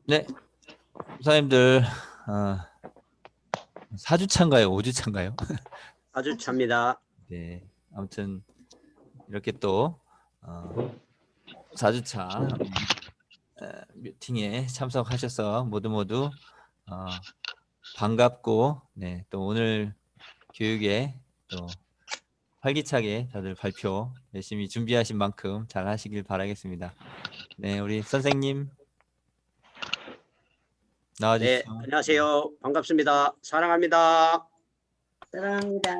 네, 선생님들, 어, 4주차인가요? 5주차인가요? 아주 찹니다. 네, 아무튼 이렇게 또 4주차 미팅에 참석하셔서 모두 반갑고, 네, 또 오늘 교육에 또 활기차게 다들 발표 열심히 준비하신 만큼 잘 하시길 바라겠습니다. 네, 우리 선생님 네, 나와주시죠. 안녕하세요. 반갑습니다. 사랑합니다. 사랑합니다.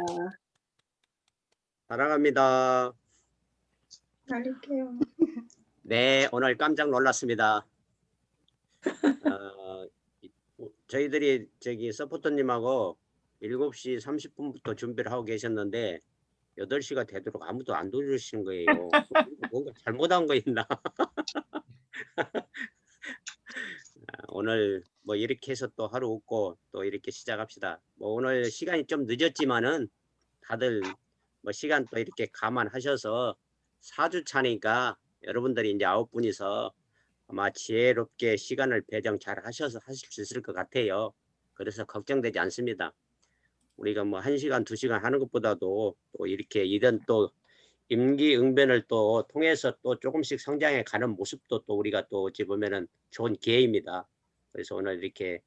사랑합니다. 날릴게요. 네, 오늘 깜짝 놀랐습니다. 저희들이 서포터님하고 7시 30분부터 준비를 하고 계셨는데 8시가 되도록 아무도 안 도와주시는 거예요. 뭔가 잘못한 거 있나? 오늘 뭐 이렇게 해서 또 하루 웃고 또 이렇게 시작합시다. 뭐 오늘 시간이 좀 늦었지만은 다들 뭐 시간 또 이렇게 감안하셔서 4주 차니까 여러분들이 이제 9분이서 아마 지혜롭게 시간을 배정 잘 하셔서 하실 수 있을 것 같아요. 그래서 걱정되지 않습니다. 우리가 뭐 1시간, 2시간 하는 것보다도 또 이렇게 이런 또 임기응변을 또 통해서 또 조금씩 성장해 가는 모습도 또 우리가 또 어찌 보면은 좋은 기회입니다. 그래서 오늘 이렇게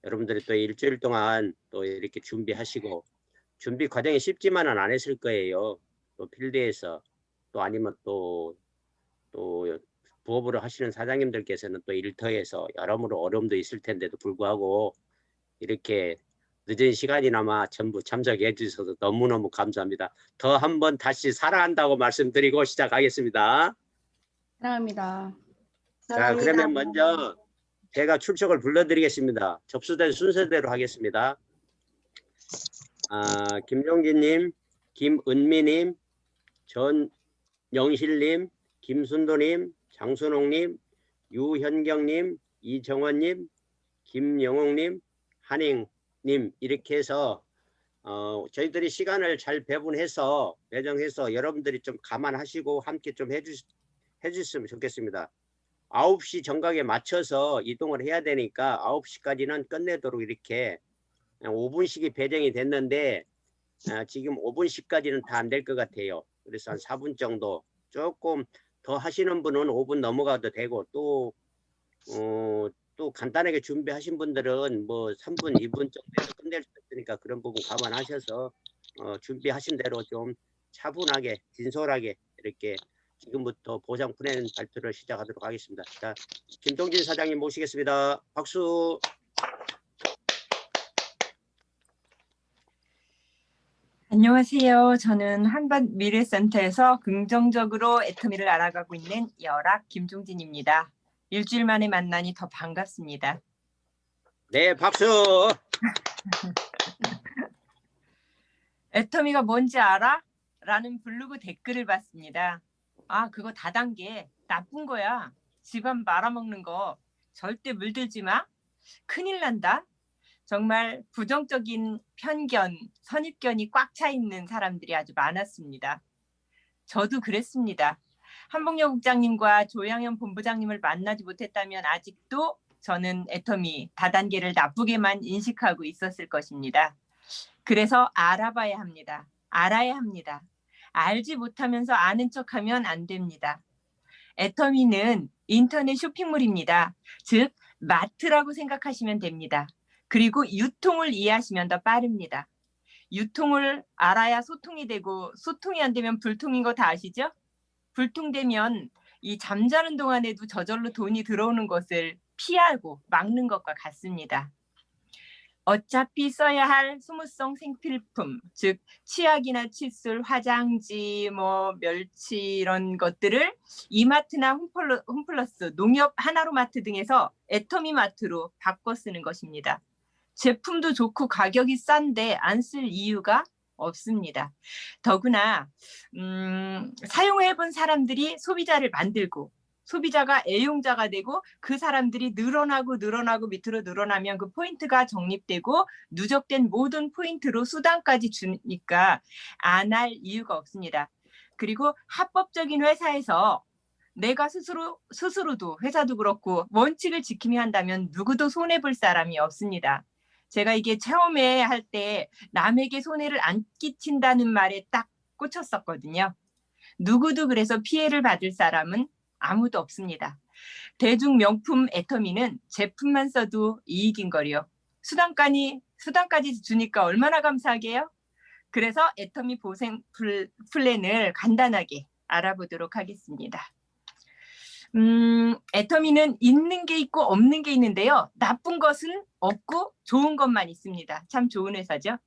여러분들이 또 일주일 동안 또 이렇게 준비하시고 준비 과정이 쉽지만은 안 했을 거예요. 또 필드에서 또 아니면 또 부업으로 하시는 사장님들께서는 또 일터에서 여러모로 어려움도 있을 텐데도 불구하고 이렇게 늦은 시간이나마 전부 참석해 주셔서 너무너무 감사합니다. 더 한번 다시 사랑한다고 말씀드리고 시작하겠습니다. 사랑합니다. 자, 그러면 먼저 제가 출석을 불러드리겠습니다. 접수된 순서대로 하겠습니다. 김용진님, 김은미님, 전영실님, 김순도님, 장순옥님, 유현경님, 이정원님, 김영옥님, 한행님 이렇게 해서 저희들이 시간을 잘 배분해서 배정해서 여러분들이 좀 감안하시고 함께 좀 해주셨으면 좋겠습니다. 9시 정각에 맞춰서 이동을 해야 되니까 9시까지는 끝내도록 이렇게 5분씩이 배정이 됐는데 지금 5분씩까지는 다 안 될 것 같아요. 그래서 한 4분 정도 조금 더 하시는 분은 5분 넘어가도 되고 또 간단하게 준비하신 분들은 뭐 3분, 2분 정도에서 끝낼 수 있으니까 그런 부분 감안하셔서 준비하신 대로 좀 차분하게, 진솔하게 이렇게 지금부터 보상 플랜 발표를 시작하도록 하겠습니다. 자, 김동진 사장님 모시겠습니다. 박수. 안녕하세요. 저는 한밭미래센터에서 긍정적으로 애터미를 알아가고 있는 열악 김종진입니다. 일주일 만에 만나니 더 반갑습니다. 네, 박수. 애터미가 뭔지 알아? 라는 블로그 댓글을 봤습니다. 아, 그거 다단계 나쁜 거야. 집안 말아먹는 거 절대 물들지 마. 큰일 난다. 정말 부정적인 편견, 선입견이 꽉 차 있는 사람들이 아주 많았습니다. 저도 그랬습니다. 한복녀 국장님과 조양현 본부장님을 만나지 못했다면 아직도 저는 애터미 다단계를 나쁘게만 인식하고 있었을 것입니다. 그래서 알아봐야 합니다. 알아야 합니다. 알지 못하면서 아는 척하면 안 됩니다. 애터미는 인터넷 쇼핑몰입니다. 즉 마트라고 생각하시면 됩니다. 그리고 유통을 이해하시면 더 빠릅니다. 유통을 알아야 소통이 되고 소통이 안 되면 불통인 거 다 아시죠? 불통되면 이 잠자는 동안에도 저절로 돈이 들어오는 것을 피하고 막는 것과 같습니다. 어차피 써야 할 소모성 생필품, 즉 치약이나 칫솔, 화장지, 멸치 이런 것들을 이마트나 홈플러스, 농협 하나로마트 등에서 애터미 마트로 바꿔 쓰는 것입니다. 제품도 좋고 가격이 싼데 안 쓸 이유가 없습니다. 더구나 사용해본 사람들이 소비자를 만들고 소비자가 애용자가 되고 그 사람들이 늘어나고 밑으로 늘어나면 그 포인트가 적립되고 누적된 모든 포인트로 수당까지 주니까 안 할 이유가 없습니다. 그리고 합법적인 회사에서 내가 스스로도 회사도 그렇고 원칙을 지키며 한다면 누구도 손해볼 사람이 없습니다. 제가 이게 처음에 할 때 남에게 손해를 안 끼친다는 말에 딱 꽂혔었거든요. 누구도 그래서 피해를 받을 사람은 아무도 없습니다. 대중 명품 애터미는 제품만 써도 이익인 거리요. 수당까지 주니까 얼마나 감사하게요? 그래서 애터미 보생 플랜을 간단하게 알아보도록 하겠습니다. 애터미는 있는 게 있고 없는 게 있는데요. 나쁜 것은 없고 좋은 것만 있습니다. 참 좋은 회사죠.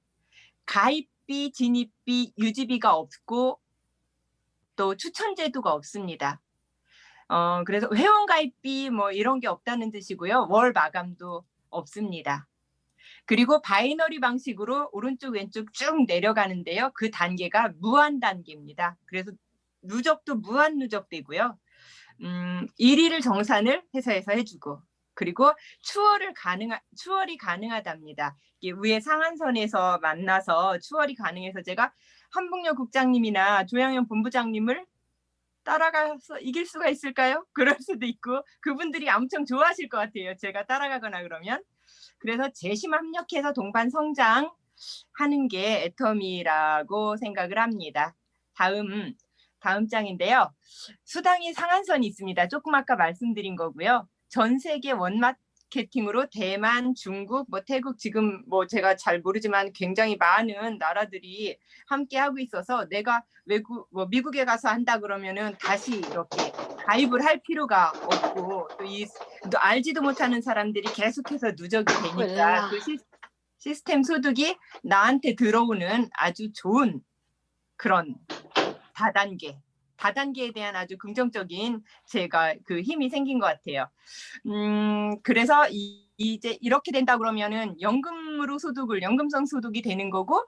가입비, 진입비, 유지비가 없고 또 추천 제도가 없습니다. 그래서 회원 가입비 뭐 이런 게 없다는 뜻이고요. 월 마감도 없습니다. 그리고 바이너리 방식으로 오른쪽 왼쪽 쭉 내려가는데요. 그 단계가 무한 단계입니다. 그래서 누적도 무한 누적되고요. 1일을 정산을 회사에서 해주고 그리고 추월이 가능하답니다. 위에 상한선에서 만나서 추월이 가능해서 제가 한북역 국장님이나 조양현 본부장님을 따라가서 이길 수가 있을까요? 그럴 수도 있고 그분들이 엄청 좋아하실 것 같아요. 제가 따라가거나 그러면. 그래서 재심 합력해서 동반 성장하는 게 애터미라고 생각을 합니다. 다음 장인데요. 수당이 상한선이 있습니다. 조금 아까 말씀드린 거고요. 전 세계 원마케팅으로 대만, 중국, 태국 지금 제가 잘 모르지만 굉장히 많은 나라들이 함께 하고 있어서 내가 미국에 가서 한다 그러면은 다시 이렇게 가입을 할 필요가 없고 또 알지도 못하는 사람들이 계속해서 누적이 되니까 그 시스템 소득이 나한테 들어오는 아주 좋은 그런 다단계에 대한 아주 긍정적인 제가 그 힘이 생긴 것 같아요. 그래서 이제 이렇게 된다 그러면은 연금성 소득이 되는 거고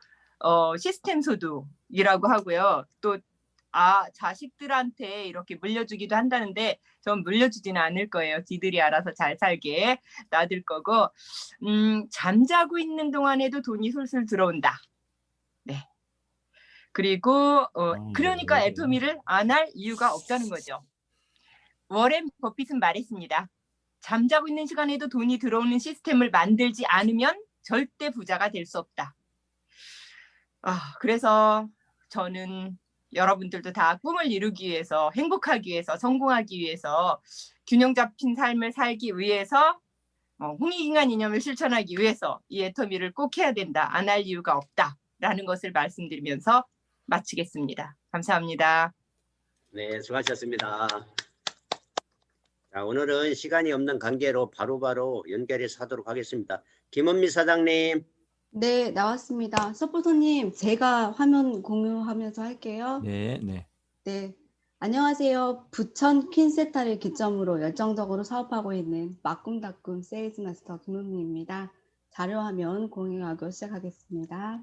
시스템 소득이라고 하고요. 또 자식들한테 이렇게 물려주기도 한다는데 전 물려주지는 않을 거예요. 지들이 알아서 잘 살게 놔둘 거고 잠자고 있는 동안에도 돈이 솔솔 들어온다. 네. 그리고 그러니까 애터미를 안 할 이유가 없다는 거죠. 워렌 버핏은 말했습니다. 잠자고 있는 시간에도 돈이 들어오는 시스템을 만들지 않으면 절대 부자가 될 수 없다. 그래서 저는 여러분들도 다 꿈을 이루기 위해서 행복하기 위해서 성공하기 위해서 균형 잡힌 삶을 살기 위해서 홍익인간 이념을 실천하기 위해서 이 애터미를 꼭 해야 된다. 안 할 이유가 없다라는 것을 말씀드리면서 마치겠습니다. 감사합니다. 네, 수고하셨습니다. 자, 오늘은 시간이 없는 관계로 바로바로 연결해서 하도록 하겠습니다. 김원미 사장님. 네, 나왔습니다. 서포터님, 제가 화면 공유하면서 할게요. 네. 네. 안녕하세요. 부천 퀸세타를 기점으로 열정적으로 사업하고 있는 막꿈다꿈 세일즈 마스터 김은미입니다. 자료 화면 공유하고 시작하겠습니다.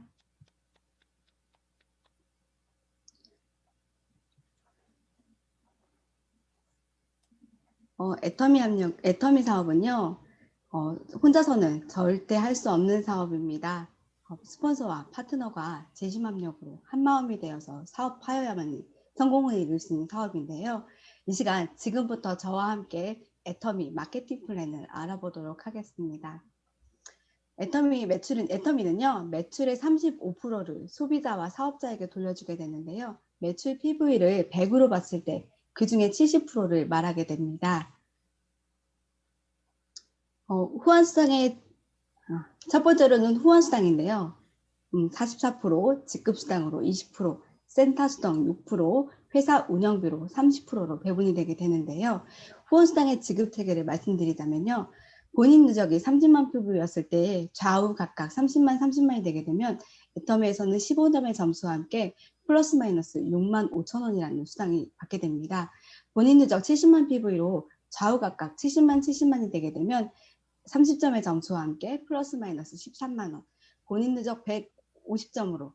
애터미 사업은요, 혼자서는 절대 할 수 없는 사업입니다. 스폰서와 파트너가 재심합력으로 한마음이 되어서 사업하여야만 성공을 이룰 수 있는 사업인데요. 이 시간 지금부터 저와 함께 애터미 마케팅 플랜을 알아보도록 하겠습니다. 애터미는요, 매출의 35%를 소비자와 사업자에게 돌려주게 되는데요. 매출 PV를 100으로 봤을 때 그 중에 70%를 말하게 됩니다. 후환수당의 첫 번째로는 후환수당인데요. 44%, 직급수당으로 20%, 센터수당 6%, 회사 운영비로 30%로 배분이 되게 되는데요. 후원수당의 지급체계를 말씀드리자면요. 본인 누적이 30만 PV였을 때 좌우 각각 30만이 되게 되면 애터미에서는 15점의 점수와 함께 플러스 마이너스 6만 5천 원이라는 수당이 받게 됩니다. 본인 누적 70만 PV로 좌우 각각 70만이 되게 되면 30점의 점수와 함께 플러스 마이너스 13만 원, 본인 누적 150점으로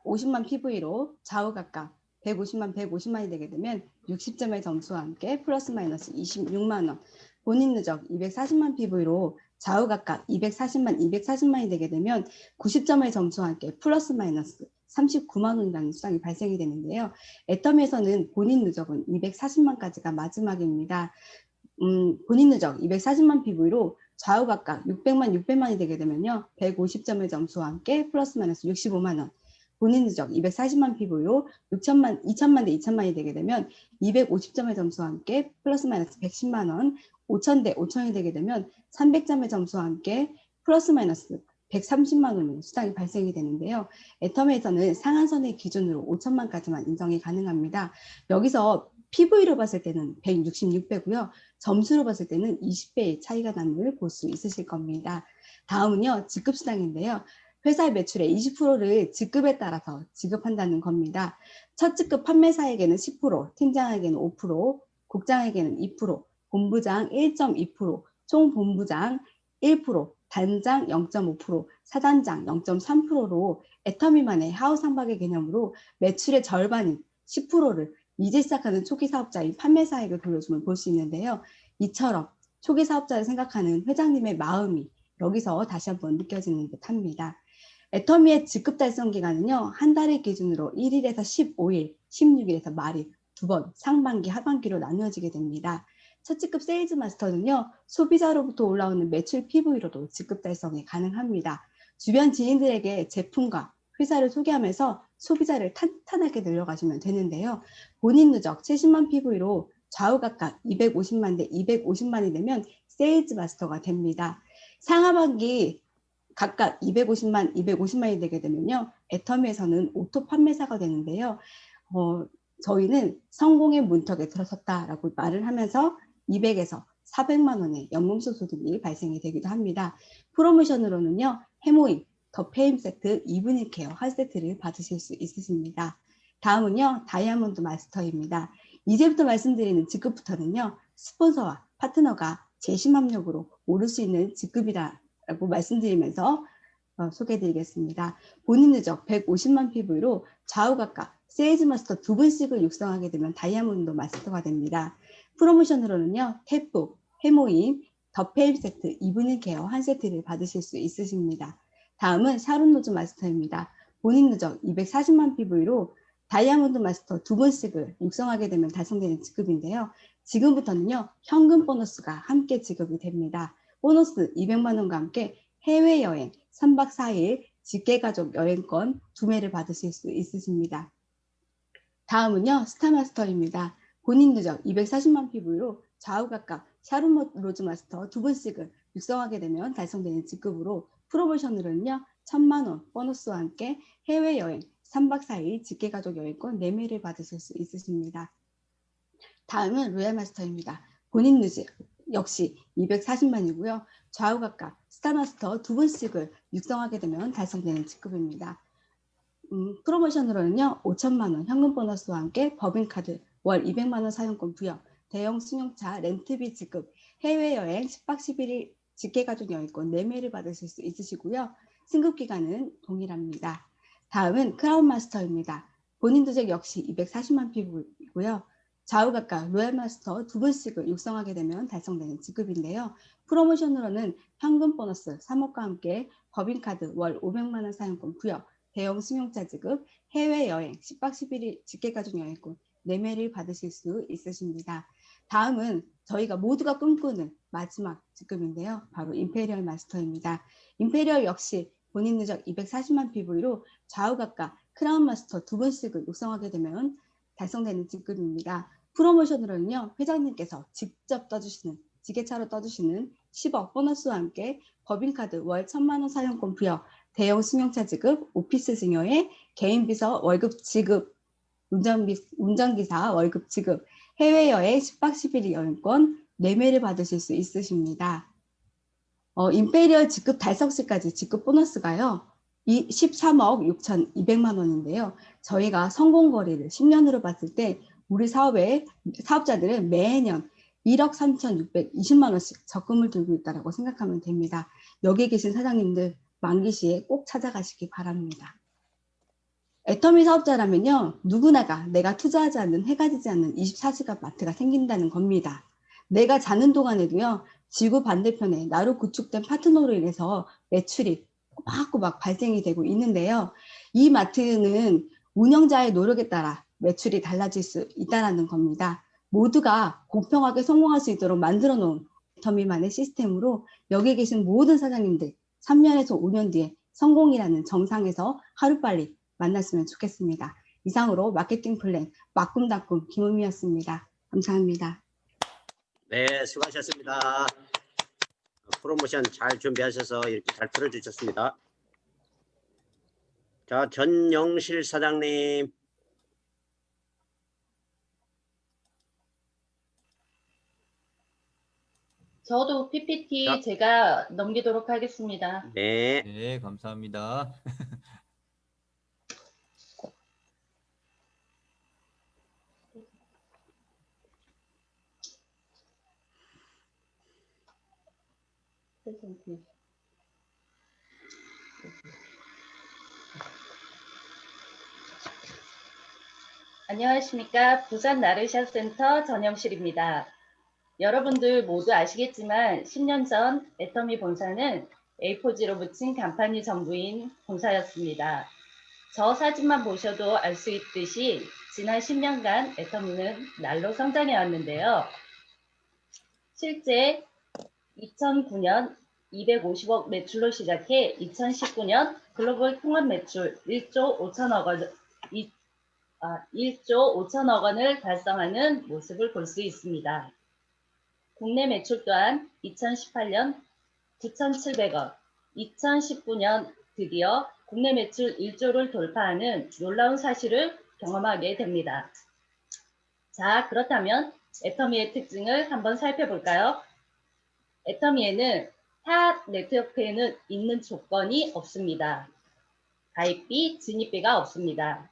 50만 PV로 좌우 각각 150만이 되게 되면 60점의 점수와 함께 플러스 마이너스 26만 원, 본인 누적 240만 PV로 좌우 각각 240만이 되게 되면 90점의 점수와 함께 플러스 마이너스 39만 원이라는 수당이 발생이 되는데요. 애텀에서는 본인 누적은 240만까지가 마지막입니다. 본인 누적 240만 PV로 좌우 각각 600만이 되게 되면요. 150점의 점수와 함께 플러스 마이너스 65만 원. 본인 누적 240만 PV로 2천만 대 2천만이 되게 되면 250점의 점수와 함께 플러스 마이너스 110만 원. 5천 대 5천이 되게 되면 300점의 점수와 함께 플러스 마이너스 130만 원의 수당이 발생이 되는데요. 애텀에서는 상한선의 기준으로 5천만까지만 인정이 가능합니다. 여기서 PV로 봤을 때는 166배고요. 점수로 봤을 때는 20배의 차이가 남을 볼 수 있으실 겁니다. 다음은요. 지급수당인데요. 회사의 매출의 20%를 직급에 따라서 지급한다는 겁니다. 첫 직급 판매사에게는 10%, 팀장에게는 5%, 국장에게는 2%, 본부장 1.2%, 총본부장 1%, 단장 0.5%, 사단장 0.3%로 애터미 만의 하우상박의 개념으로 매출의 절반인 10%를 이제 시작하는 초기 사업자인 판매사에게 돌려주면 볼 수 있는데요. 이처럼 초기 사업자를 생각하는 회장님의 마음이 여기서 다시 한번 느껴지는 듯합니다. 애터미의 직급 달성 기간은요. 한 달을 기준으로 1일에서 15일, 16일에서 말일, 2번 상반기, 하반기로 나누어지게 됩니다. 첫 직급 세일즈 마스터는요. 소비자로부터 올라오는 매출 PV로도 직급 달성이 가능합니다. 주변 지인들에게 제품과 회사를 소개하면서 소비자를 탄탄하게 늘려가시면 되는데요. 본인 누적 70만 PV로 좌우 각각 250만 대 250만이 되면 세일즈 마스터가 됩니다. 상하반기 각각 250만이 되게 되면요. 애터미에서는 오토 판매사가 되는데요. 저희는 성공의 문턱에 들어섰다라고 말을 하면서 200에서 400만 원의 연금소 소득이 발생이 되기도 합니다. 프로모션으로는요. 해모임, 더 페임 세트, 2분 1 케어 한 세트를 받으실 수 있으십니다. 다음은요. 다이아몬드 마스터입니다. 이제부터 말씀드리는 직급부터는요. 스폰서와 파트너가 재심합력으로 오를 수 있는 직급이라고 말씀드리면서 소개해드리겠습니다. 본인 누적 150만 PV로 좌우 각각 세일즈 마스터 2분씩을 육성하게 되면 다이아몬드 마스터가 됩니다. 프로모션으로는요. 탭북, 해모임, 더 페임 세트, 2분 1 케어 한 세트를 받으실 수 있으십니다. 다음은 샤론 로즈 마스터입니다. 본인 누적 240만 PV로 다이아몬드 마스터 2분씩을 육성하게 되면 달성되는 직급인데요. 지금부터는요. 현금 보너스가 함께 지급이 됩니다. 보너스 200만 원과 함께 해외여행 3박 4일 직계가족 여행권 2매를 받으실 수 있으십니다. 다음은요. 스타마스터입니다. 본인 누적 240만 PV로 좌우 각각 샤론 로즈 마스터 2분씩을 육성하게 되면 달성되는 직급으로 프로모션으로는요. 1000만 원 보너스와 함께 해외여행 3박 4일 직계가족 여행권 4매를 받으실 수 있으십니다. 다음은 로얄마스터입니다. 본인 누적 역시 240만이고요. 좌우 각각 스타마스터 2분씩을 육성하게 되면 달성되는 직급입니다. 프로모션으로는요. 5천만 원 현금 보너스와 함께 법인카드 월 200만 원 사용권 부여, 대형 승용차 렌트비 지급, 해외여행 10박 11일 직계가족 여행권 4매를 받으실 수 있으시고요. 승급기간은 동일합니다. 다음은 크라운 마스터입니다. 본인 누적 역시 240만 PV고요. 좌우 각각 로얄마스터 2분씩을 육성하게 되면 달성되는 직급인데요. 프로모션으로는 현금 보너스 3억과 함께 법인카드 월 500만 원 사용권 부여, 대형 승용차 지급, 해외여행 10박 11일 직계가족 여행권 4매를 받으실 수 있으십니다. 다음은 저희가 모두가 꿈꾸는 마지막 직급인데요. 바로 임페리얼 마스터입니다. 임페리얼 역시 본인 누적 240만 PV로 좌우 각각 크라운 마스터 2분씩을 육성하게 되면 달성되는 직급입니다. 프로모션으로는요. 회장님께서 직접 떠주시는 지게차로 떠주시는 10억 보너스와 함께 법인카드 월 1000만 원 사용권 부여, 대형 승용차 지급, 오피스 증여에 개인비서 월급 지급, 운전기사 월급 지급, 해외여행 10박 11일 여행권 4매를 받으실 수 있으십니다. 임페리얼 직급 달성 시까지 직급 보너스가요. 13억 6,200만 원인데요. 저희가 성공 거리를 10년으로 봤을 때 우리 사업자들은 매년 1억 3,620만 원씩 적금을 들고 있다고 생각하면 됩니다. 여기 계신 사장님들 만기 시에 꼭 찾아가시기 바랍니다. 애터미 사업자라면요. 누구나가 내가 투자하지 않는 해가 지지 않는 24시간 마트가 생긴다는 겁니다. 내가 자는 동안에도요. 지구 반대편에 나로 구축된 파트너로 인해서 매출이 꼬박꼬박 발생이 되고 있는데요. 이 마트는 운영자의 노력에 따라 매출이 달라질 수 있다는 겁니다. 모두가 공평하게 성공할 수 있도록 만들어 놓은 애터미만의 시스템으로 여기 계신 모든 사장님들 3년에서 5년 뒤에 성공이라는 정상에서 하루빨리 만났으면 좋겠습니다. 이상으로 마케팅 플랜 막꿈다꿈 김은미였습니다. 감사합니다. 네, 수고하셨습니다. 프로모션 잘 준비하셔서 이렇게 잘 풀어주셨습니다. 자, 전영실 사장님. 저도 PPT 자. 제가 넘기도록 하겠습니다. 네. 네, 감사합니다. 안녕하십니까. 부산 나르샤 센터 전영실입니다. 여러분들 모두 아시겠지만 10년 전 애터미 본사는 A4지로 붙인 간판이 전부인 본사였습니다. 저 사진만 보셔도 알 수 있듯이 지난 10년간 애터미는 날로 성장해 왔는데요. 실제 2009년 250억 매출로 시작해 2019년 글로벌 통합 매출 1조 5천억 원을 달성하는 모습을 볼 수 있습니다. 국내 매출 또한 2018년 9,700억, 2019년 드디어 국내 매출 1조를 돌파하는 놀라운 사실을 경험하게 됩니다. 자, 그렇다면 애터미의 특징을 한번 살펴볼까요? 애터미에는 타 네트워크에는 있는 조건이 없습니다. 가입비, 진입비가 없습니다.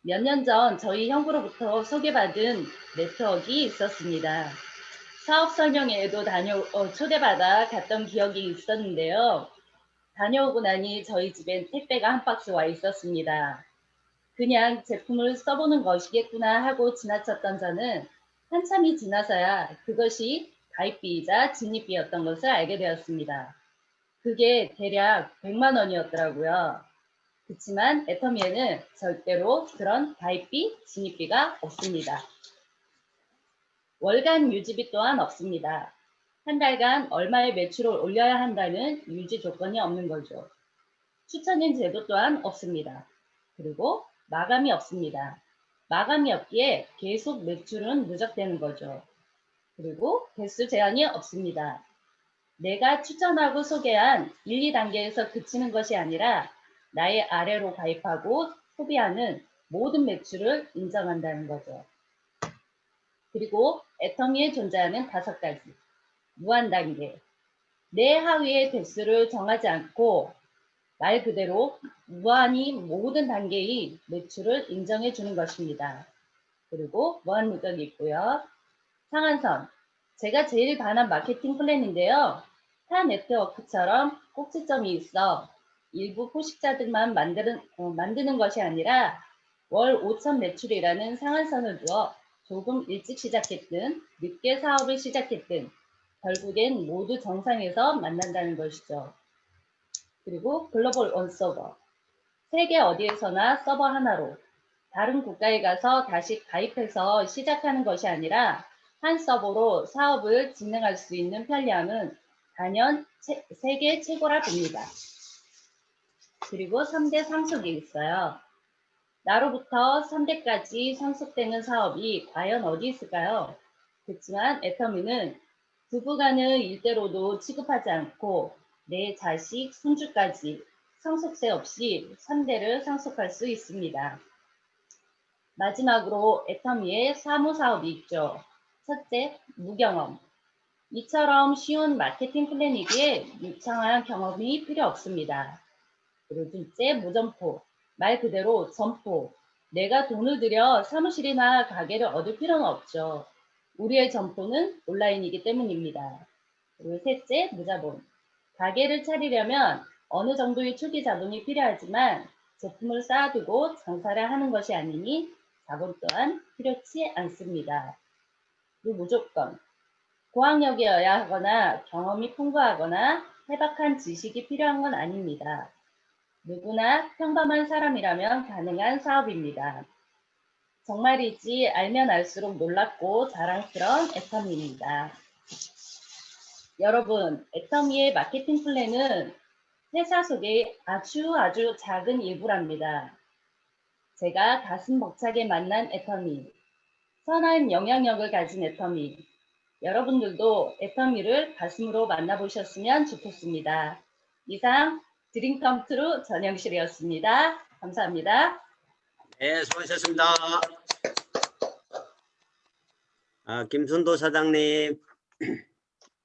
몇 년 전 저희 형부로부터 소개받은 네트워크가 있었습니다. 사업 설명회에도 초대받아 갔던 기억이 있었는데요. 다녀오고 나니 저희 집엔 택배가 한 박스 와 있었습니다. 그냥 제품을 써보는 것이겠구나 하고 지나쳤던 저는 한참이 지나서야 그것이 가입비이자 진입비였던 것을 알게 되었습니다. 그게 대략 100만 원이었더라고요. 그렇지만 애터미에는 절대로 그런 가입비, 진입비가 없습니다. 월간 유지비 또한 없습니다. 한 달간 얼마의 매출을 올려야 한다는 유지 조건이 없는 거죠. 추천인 제도 또한 없습니다. 그리고 마감이 없습니다. 마감이 없기에 계속 매출은 누적되는 거죠. 그리고 개수 제한이 없습니다. 내가 추천하고 소개한 1, 2단계에서 그치는 것이 아니라 나의 아래로 가입하고 소비하는 모든 매출을 인정한다는 거죠. 그리고 애터미에 존재하는 5가지 무한단계, 내 하위의 대수를 정하지 않고 말 그대로 무한히 모든 단계의 매출을 인정해 주는 것입니다. 그리고 무한 누적이 있고요. 상한선, 제가 제일 반한 마케팅 플랜인데요. 타 네트워크처럼 꼭지점이 있어 일부 포식자들만 만드는 것이 아니라 월 5천 매출이라는 상한선을 두어 조금 일찍 시작했든 늦게 사업을 시작했든 결국엔 모두 정상에서 만난다는 것이죠. 그리고 글로벌 원 서버, 세계 어디에서나 서버 하나로 다른 국가에 가서 다시 가입해서 시작하는 것이 아니라 한 서버로 사업을 진행할 수 있는 편리함은 단연 세계 최고라 봅니다. 그리고 3대 상속이 있어요. 나로부터 3대까지 상속되는 사업이 과연 어디 있을까요? 그렇지만 애터미는 부부간의 일대로도 취급하지 않고 내 자식, 손주까지 상속세 없이 3대를 상속할 수 있습니다. 마지막으로 애터미의 사무사업이 있죠. 첫째, 무경험. 이처럼 쉬운 마케팅 플랜이기에 유창한 경험이 필요 없습니다. 그리고 둘째, 무점포. 말 그대로 점포. 내가 돈을 들여 사무실이나 가게를 얻을 필요는 없죠. 우리의 점포는 온라인이기 때문입니다. 그리고 셋째, 무자본. 가게를 차리려면 어느 정도의 초기 자본이 필요하지만 제품을 쌓아두고 장사를 하는 것이 아니니 자본 또한 필요치 않습니다. 그리고 무조건. 고학력이어야 하거나 경험이 풍부하거나 해박한 지식이 필요한 건 아닙니다. 누구나 평범한 사람이라면 가능한 사업입니다. 정말이지 알면 알수록 놀랍고 자랑스러운 애터미입니다. 여러분, 애터미의 마케팅 플랜은 회사 속의 아주 작은 일부랍니다. 제가 가슴 벅차게 만난 애터미, 선한 영향력을 가진 애터미, 여러분들도 애터미를 가슴으로 만나보셨으면 좋겠습니다. 이상 드림컴트루 전영실이었습니다. 감사합니다. 네, 수고하셨습니다. 김순도 사장님.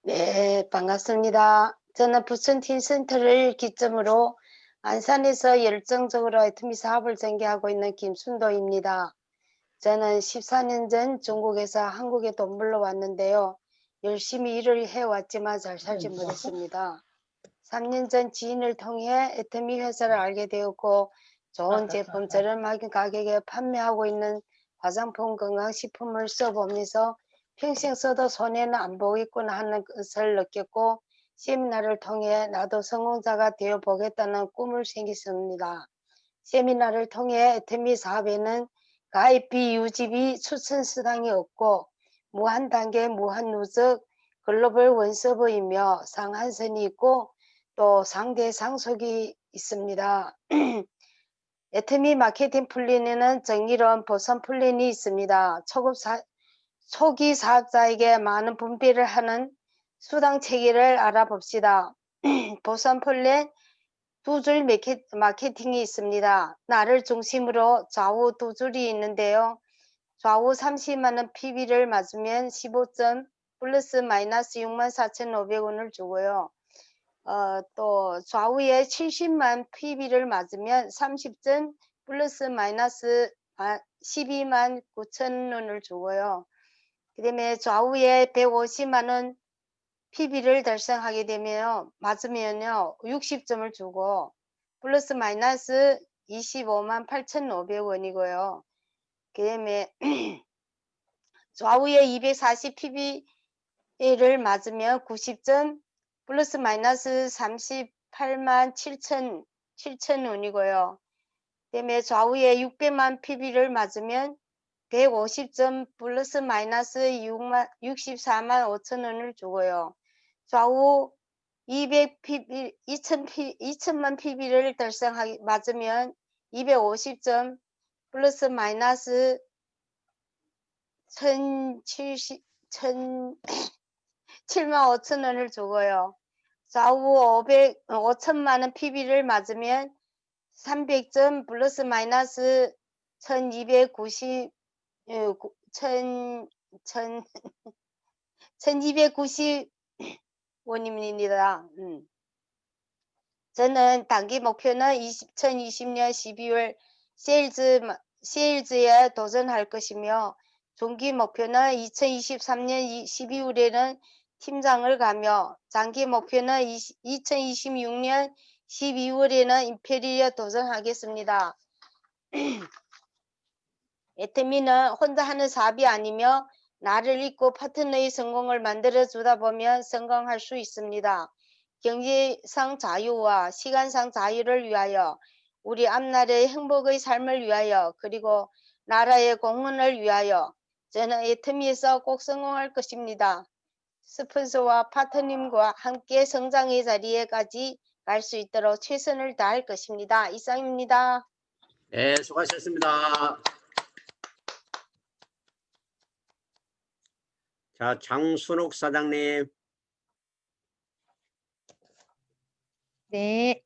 네, 반갑습니다. 저는 부천팀 센터를 기점으로 안산에서 열정적으로 애터미 사업을 전개하고 있는 김순도입니다. 저는 14년 전 중국에서 한국에 돈 벌러 왔는데요. 열심히 일을 해왔지만 잘 살지 못했습니다. 3년 전 지인을 통해 애터미 회사를 알게 되었고 좋은 제품 저렴하게 가격에 판매하고 있는 화장품 건강식품을 써보면서 평생 써도 손해는 안 보겠구나 하는 것을 느꼈고 세미나를 통해 나도 성공자가 되어 보겠다는 꿈을 생겼습니다. 세미나를 통해 애터미 사업에는 가입비, 유지비, 추천 수당이 없고 무한 단계, 무한 누적, 글로벌 원서버이며 상한선이 있고 또 상대 상속이 있습니다. 애터미 마케팅 플랜에는 정의로운 보상 플랜이 있습니다. 초기 사업자에게 많은 분배를 하는 수당 체계를 알아봅시다. 보상 플랜 두 줄 마케팅이 있습니다. 나를 중심으로 좌우 두 줄이 있는데요. 좌우 30만원 PB를 맞으면 15점 플러스 마이너스 64,500원을 주고요. 또 좌우에 70만 PB를 맞으면 30점 플러스 마이너스 12만 9천원을 주고요. 그 다음에 좌우에 150만원 PB를 달성하게 되면 맞으면요 60점을 주고 플러스 마이너스 25만 8,500원이고요. 그 다음에 좌우에 240 PB를 맞으면 90점 플러스 마이너스 38만 7천원이고요. 그 다음에 좌우에 600만 PB를 맞으면 150점 플러스 마이너스 64만 5천원을 주고요. 좌우 2,000만 PB를 맞으면 250점 플러스 마이너스 7만 5천원을 주고요. 좌우 5천만원 PB를 맞으면 300점 플러스 마이너스 1290원입니다. 저는 단기 목표는 2020년 12월 세일즈에 도전할 것이며 중기 목표는 2023년 12월에는 팀장을 가며 장기 목표는 2026년 12월에는 임페리에 도전하겠습니다. 애터미는 혼자 하는 사업이 아니며 나를 잊고 파트너의 성공을 만들어 주다 보면 성공할 수 있습니다. 경제상 자유와 시간상 자유를 위하여 우리 앞날의 행복의 삶을 위하여 그리고 나라의 공헌을 위하여 저는 애터미에서 꼭 성공할 것입니다. 스폰서와 파트너님과 함께 성장의 자리에까지 갈 수 있도록 최선을 다할 것입니다. 이상입니다. 네, 수고하셨습니다. 자, 장순옥 사장님. 네,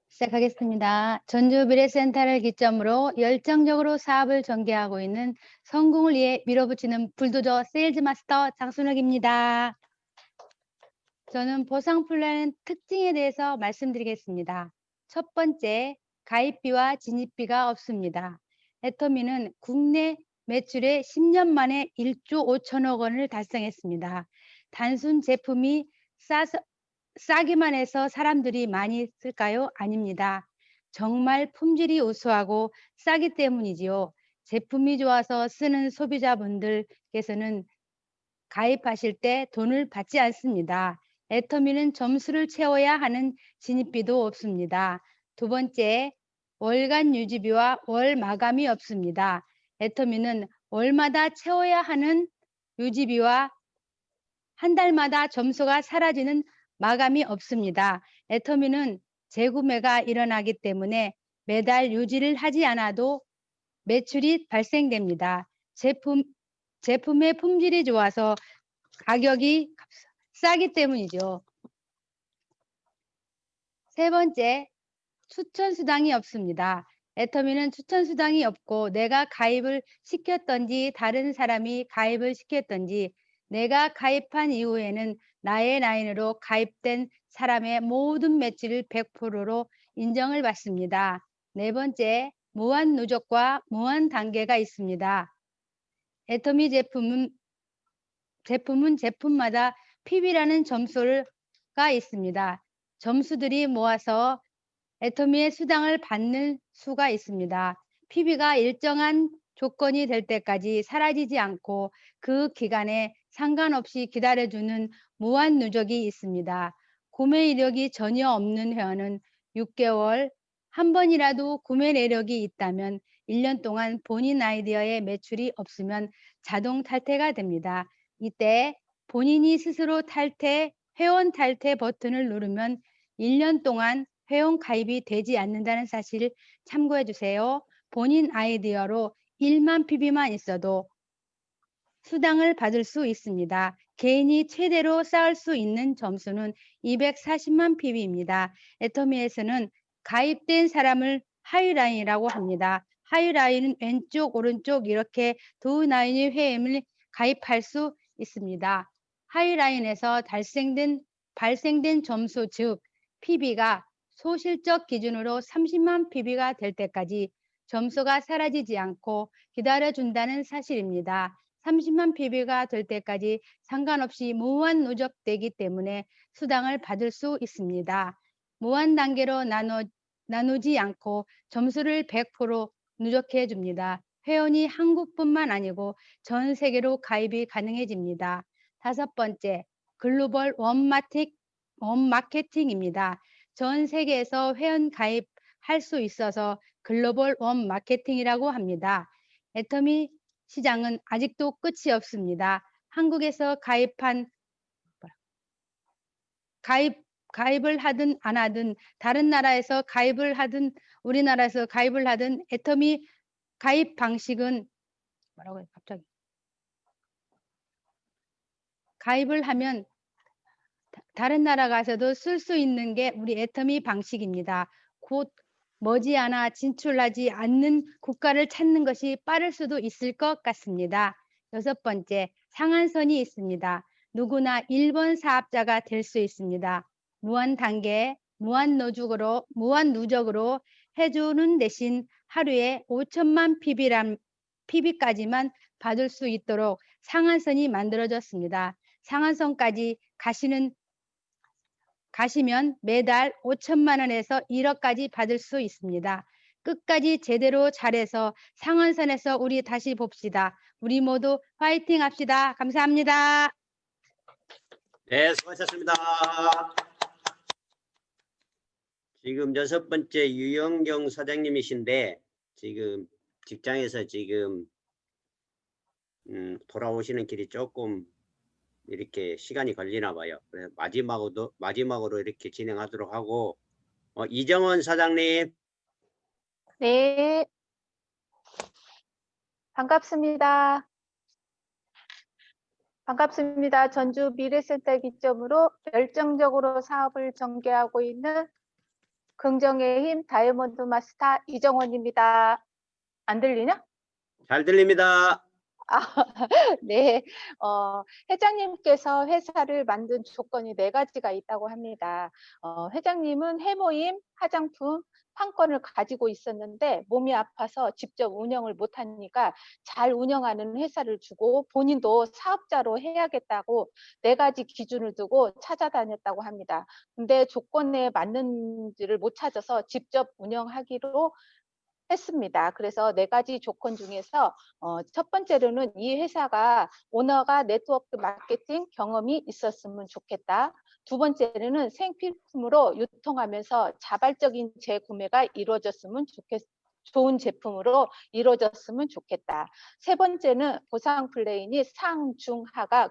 시작하겠습니다. 전주미래센터를 기점으로 열정적으로 사업을 전개하고 있는 성공을 위해 밀어붙이는 불도저 세일즈 마스터 장순옥입니다. 저는 보상 플랜 특징에 대해서 말씀드리겠습니다. 첫 번째, 가입비와 진입비가 없습니다. 애터미는 국내 매출의 10년 만에 1조 5천억 원을 달성했습니다. 단순 제품이 싸기만 해서 사람들이 많이 쓸까요? 아닙니다. 정말 품질이 우수하고 싸기 때문이지요. 제품이 좋아서 쓰는 소비자분들께서는 가입하실 때 돈을 받지 않습니다. 애터미는 점수를 채워야 하는 진입비도 없습니다. 두 번째, 월간 유지비와 월 마감이 없습니다. 애터미는 월마다 채워야 하는 유지비와 한 달마다 점수가 사라지는 마감이 없습니다. 애터미는 재구매가 일어나기 때문에 매달 유지를 하지 않아도 매출이 발생됩니다. 제품의 품질이 좋아서 가격이 싸기 때문이죠. 세 번째, 추천 수당이 없습니다. 애터미는 추천 수당이 없고 내가 가입을 시켰던지 다른 사람이 가입을 시켰던지 내가 가입한 이후에는 나의 라인으로 가입된 사람의 모든 매출을 100%로 인정을 받습니다. 네 번째, 무한 누적과 무한 단계가 있습니다. 애터미 제품은 제품마다 PB라는 점수가 있습니다. 점수들이 모아서 애터미의 수당을 받는 수가 있습니다. PB가 일정한 조건이 될 때까지 사라지지 않고 그 기간에 상관없이 기다려주는 무한 누적이 있습니다. 구매 이력이 전혀 없는 회원은 6개월, 한 번이라도 구매 내력이 있다면 1년 동안 본인 아이디어에 매출이 없으면 자동 탈퇴가 됩니다. 이때 본인이 스스로 회원 탈퇴 버튼을 누르면 1년 동안 회원 가입이 되지 않는다는 사실을 참고해 주세요. 본인 아이디어로 1만 PB만 있어도 수당을 받을 수 있습니다. 개인이 최대로 쌓을 수 있는 점수는 240만 PB입니다. 애터미에서는 가입된 사람을 하위라인이라고 합니다. 하위라인은 왼쪽, 오른쪽 이렇게 두 라인의 회원을 가입할 수 있습니다. 하위라인에서 발생된 점수, 즉 PB가 소실적 기준으로 30만 PB가 될 때까지 점수가 사라지지 않고 기다려준다는 사실입니다. 30만 PB가 될 때까지 상관없이 무한 누적되기 때문에 수당을 받을 수 있습니다. 무한 단계로 나누지 않고 점수를 100% 누적해 줍니다. 회원이 한국뿐만 아니고 전 세계로 가입이 가능해집니다. 다섯 번째, 글로벌 원 마케팅입니다. 전 세계에서 회원 가입할 수 있어서 글로벌 원 마케팅이라고 합니다. 애터미 시장은 아직도 끝이 없습니다. 한국에서 가입을 하든 안 하든 다른 나라에서 가입을 하든 우리나라에서 가입을 하든 애터미 가입 방식은 뭐라고요? 갑자기 가입을 하면 다른 나라 가서도 쓸 수 있는 게 우리 애터미 방식입니다. 곧 머지않아 진출하지 않는 국가를 찾는 것이 빠를 수도 있을 것 같습니다. 여섯 번째, 상한선이 있습니다. 누구나 1번 사업자가 될 수 있습니다. 무한 단계, 무한 누적으로 해주는 대신 하루에 5천만 PB까지만 받을 수 있도록 상한선이 만들어졌습니다. 상한선까지 가시면 매달 5천만 원에서 1억까지 받을 수 있습니다. 끝까지 제대로 잘해서 상한선에서 우리 다시 봅시다. 우리 모두 화이팅 합시다. 감사합니다. 네, 수고하셨습니다. 지금 여섯 번째 유영경 사장님이신데 지금 직장에서 지금 돌아오시는 길이 조금 이렇게 시간이 걸리나 봐요. 그래서 마지막으로 이렇게 진행하도록 하고 이정원 사장님. 네, 반갑습니다. 반갑습니다. 전주 미래센터 기점으로 열정적으로 사업을 전개하고 있는 긍정의 힘 다이아몬드 마스터 이정원입니다. 안 들리냐? 잘 들립니다. 네, 회장님께서 회사를 만든 조건이 4가지가 있다고 합니다. 회장님은 해모임, 화장품, 판권을 가지고 있었는데 몸이 아파서 직접 운영을 못하니까 잘 운영하는 회사를 주고 본인도 사업자로 해야겠다고 4가지 기준을 두고 찾아다녔다고 합니다. 근데 조건에 맞는지를 못 찾아서 직접 운영하기로 했습니다. 그래서 4가지 조건 중에서 첫 번째로는 이 회사가 오너가 네트워크 마케팅 경험이 있었으면 좋겠다. 두 번째는 생필품으로 유통하면서 자발적인 재구매가 이루어졌으면 좋은 제품으로 이루어졌으면 좋겠다. 세 번째는 보상 플랜이 상, 중, 하가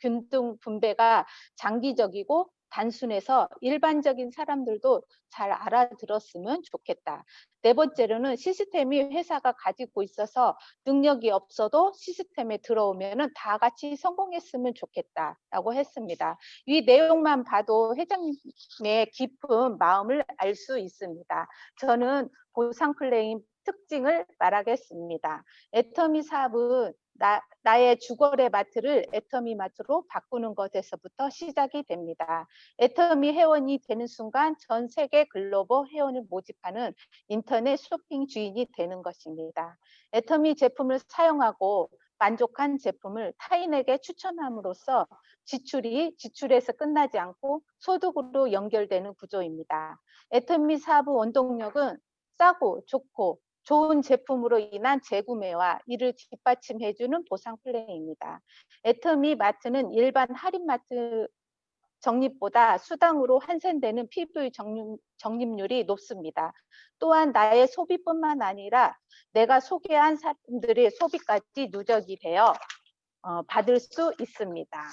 균등 분배가 장기적이고 단순해서 일반적인 사람들도 잘 알아들었으면 좋겠다. 네 번째로는 시스템이 회사가 가지고 있어서 능력이 없어도 시스템에 들어오면은 다 같이 성공했으면 좋겠다라고 했습니다. 이 내용만 봐도 회장님의 깊은 마음을 알 수 있습니다. 저는 보상 플레임 특징을 말하겠습니다. 애터미 사업은 나의 주거래 마트를 애터미 마트로 바꾸는 것에서부터 시작이 됩니다. 애터미 회원이 되는 순간 전 세계 글로벌 회원을 모집하는 인터넷 쇼핑 주인이 되는 것입니다. 애터미 제품을 사용하고 만족한 제품을 타인에게 추천함으로써 지출에서 끝나지 않고 소득으로 연결되는 구조입니다. 애터미 사업의 원동력은 싸고 좋고 좋은 제품으로 인한 재구매와 이를 뒷받침해주는 보상 플랜입니다. 애터미 마트는 일반 할인마트 적립보다 수당으로 환산되는 PV 적립률이 높습니다. 또한 나의 소비뿐만 아니라 내가 소개한 사람들의 소비까지 누적이 되어 받을 수 있습니다.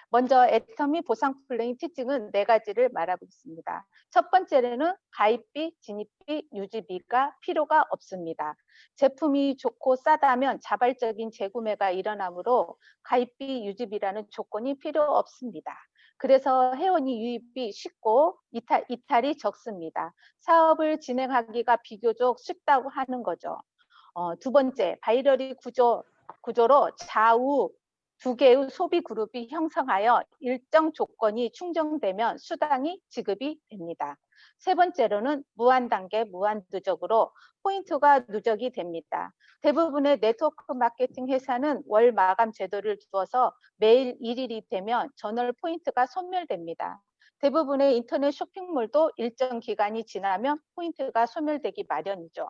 먼저 애터미 보상 플랜 특징은 네 가지를 말하겠습니다. 첫 번째는 가입비, 진입비, 유지비가 필요가 없습니다. 제품이 좋고 싸다면 자발적인 재구매가 일어나므로 가입비, 유지비라는 조건이 필요 없습니다. 그래서 회원이 유입이 쉽고 이탈이 적습니다. 사업을 진행하기가 비교적 쉽다고 하는 거죠. 두 번째, 바이너리 구조로 좌우 두 개의 소비 그룹이 형성하여 일정 조건이 충족되면 수당이 지급이 됩니다. 세 번째로는 무한 단계, 무한 누적으로 포인트가 누적이 됩니다. 대부분의 네트워크 마케팅 회사는 월 마감 제도를 두어서 매일 1일이 되면 전월 포인트가 소멸됩니다. 대부분의 인터넷 쇼핑몰도 일정 기간이 지나면 포인트가 소멸되기 마련이죠.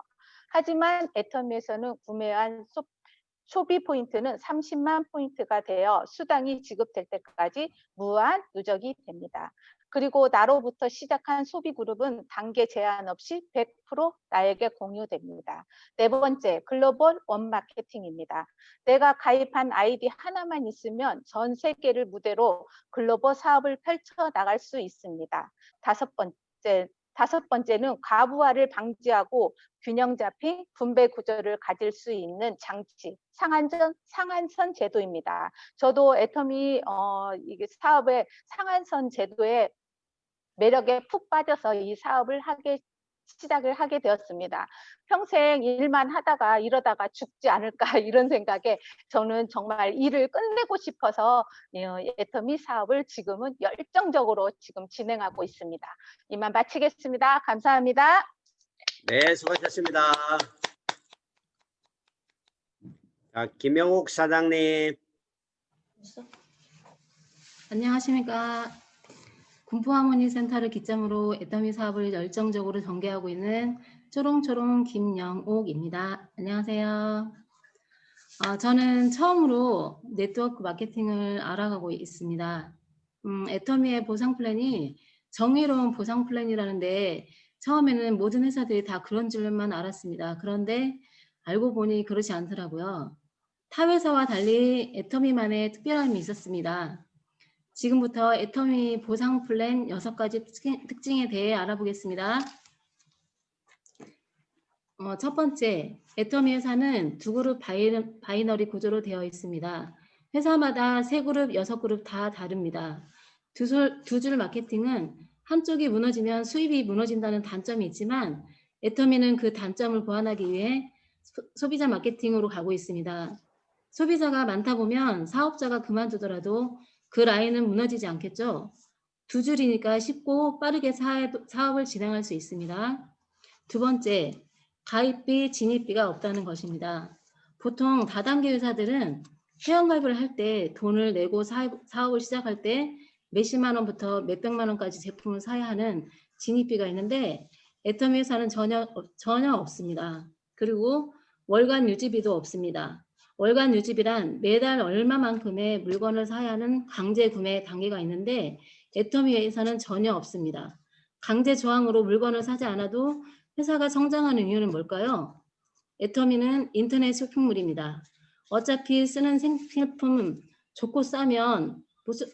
하지만 애터미에서는 구매한 소비 포인트는 30만 포인트가 되어 수당이 지급될 때까지 무한 누적이 됩니다. 그리고 나로부터 시작한 소비 그룹은 단계 제한 없이 100% 나에게 공유됩니다. 네 번째, 글로벌 원 마케팅입니다. 내가 가입한 아이디 하나만 있으면 전 세계를 무대로 글로벌 사업을 펼쳐 나갈 수 있습니다. 다섯 번째는 과부하를 방지하고 균형 잡힌 분배 구조를 가질 수 있는 장치, 상한선 제도입니다. 저도 애터미 이게 사업의 상한선 제도의 매력에 푹 빠져서 이 사업을 시작을 하게 되었습니다. 평생 일만 하다가 이러다가 죽지 않을까 이런 생각에 저는 정말 일을 끝내고 싶어서 애터미 사업을 지금은 열정적으로 지금 진행하고 있습니다. 이만 마치겠습니다. 감사합니다. 네, 수고하셨습니다. 자, 김영욱 사장님. 안녕하십니까. 군포하모니 센터를 기점으로 애터미 사업을 열정적으로 전개하고 있는 초롱초롱 김영옥입니다. 안녕하세요. 저는 처음으로 네트워크 마케팅을 알아가고 있습니다. 애터미의 보상 플랜이 정의로운 보상 플랜이라는데 처음에는 모든 회사들이 다 그런 줄만 알았습니다. 그런데 알고 보니 그렇지 않더라고요. 타 회사와 달리 애터미만의 특별함이 있었습니다. 지금부터 애터미 보상 플랜 6가지 특징에 대해 알아보겠습니다. 첫 번째, 애터미 회사는 두 그룹 바이너리 구조로 되어 있습니다. 회사마다 3그룹, 6그룹 다 다릅니다. 두 줄 마케팅은 한쪽이 무너지면 수입이 무너진다는 단점이 있지만 애터미는 그 단점을 보완하기 위해 소비자 마케팅으로 가고 있습니다. 소비자가 많다 보면 사업자가 그만두더라도 그 라인은 무너지지 않겠죠. 두 줄이니까 쉽고 빠르게 사업을 진행할 수 있습니다. 두 번째, 가입비, 진입비가 없다는 것입니다. 보통 다단계 회사들은 회원가입을 할 때 돈을 내고 사업을 시작할 때 몇십만 원부터 몇백만 원까지 제품을 사야 하는 진입비가 있는데 애터미 회사는 전혀 없습니다. 그리고 월간 유지비도 없습니다. 월간 유지비란 매달 얼마만큼의 물건을 사야 하는 강제 구매 단계가 있는데 애터미에서는 전혀 없습니다. 강제 조항으로 물건을 사지 않아도 회사가 성장하는 이유는 뭘까요? 애터미는 인터넷 쇼핑몰입니다. 어차피 쓰는 생필품은 좋고 싸면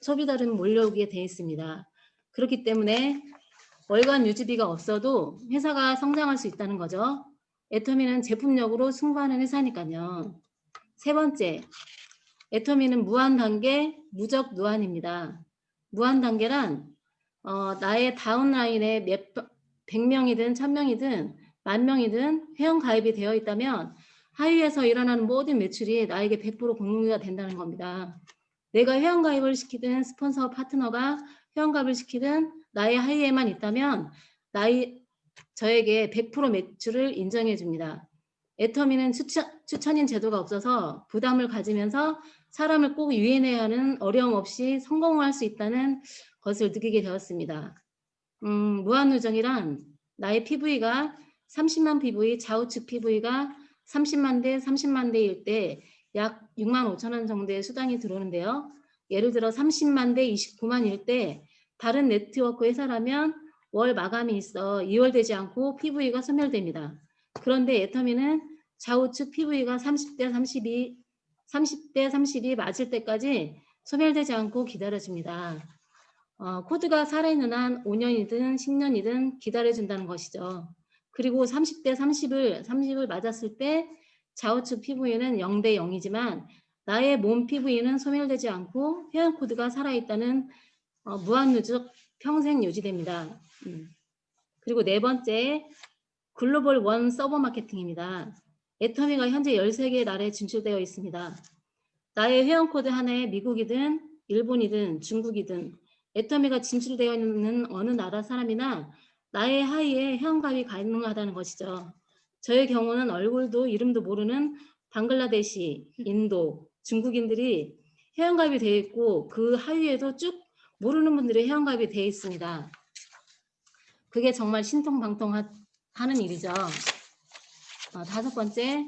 소비자들은 몰려오게 돼 있습니다. 그렇기 때문에 월간 유지비가 없어도 회사가 성장할 수 있다는 거죠. 애터미는 제품력으로 승부하는 회사니까요. 세 번째, 애터미는 무한 단계, 무적 무한입니다. 무한 단계란 나의 다운라인에 100명이든 1000명이든 10,000명이든 회원 가입이 되어 있다면 하위에서 일어나는 모든 매출이 나에게 100% 공유가 된다는 겁니다. 내가 회원 가입을 시키든 스폰서 파트너가 회원 가입을 시키든 나의 하위에만 있다면 저에게 100% 매출을 인정해 줍니다. 애터미는 추천인 제도가 없어서 부담을 가지면서 사람을 꼭 유인해야 하는 어려움 없이 성공할 수 있다는 것을 느끼게 되었습니다. 무한누적이란 나의 PV가 30만 PV, 좌우측 PV가 30만 대 30만 대일 때 약 6만 5천 원 정도의 수당이 들어오는데요. 예를 들어 30만 대 29만일 때 다른 네트워크 회사라면 월 마감이 있어 2월 되지 않고 PV가 소멸됩니다. 그런데 애터미는 좌우측 PV가 30대 32 맞을 때까지 소멸되지 않고 기다려줍니다. 코드가 살아있는 한 5년이든 10년이든 기다려준다는 것이죠. 그리고 30대 30을 맞았을 때 좌우측 PV는 0대 0이지만 나의 몸 PV는 소멸되지 않고 회원 코드가 살아있다는 무한누적 평생 유지됩니다. 그리고 네 번째, 글로벌 원 서버 마케팅입니다. 애터미가 현재 13개의 나라에 진출되어 있습니다. 나의 회원 코드 하나에 미국이든 일본이든 중국이든 애터미가 진출되어 있는 어느 나라 사람이나 나의 하위에 회원가입이 가능하다는 것이죠. 저의 경우는 얼굴도 이름도 모르는 방글라데시, 인도, 중국인들이 회원가입이 되어 있고 그 하위에도 쭉 모르는 분들이 회원가입이 되어 있습니다. 그게 정말 신통방통하는 일이죠. 다섯 번째,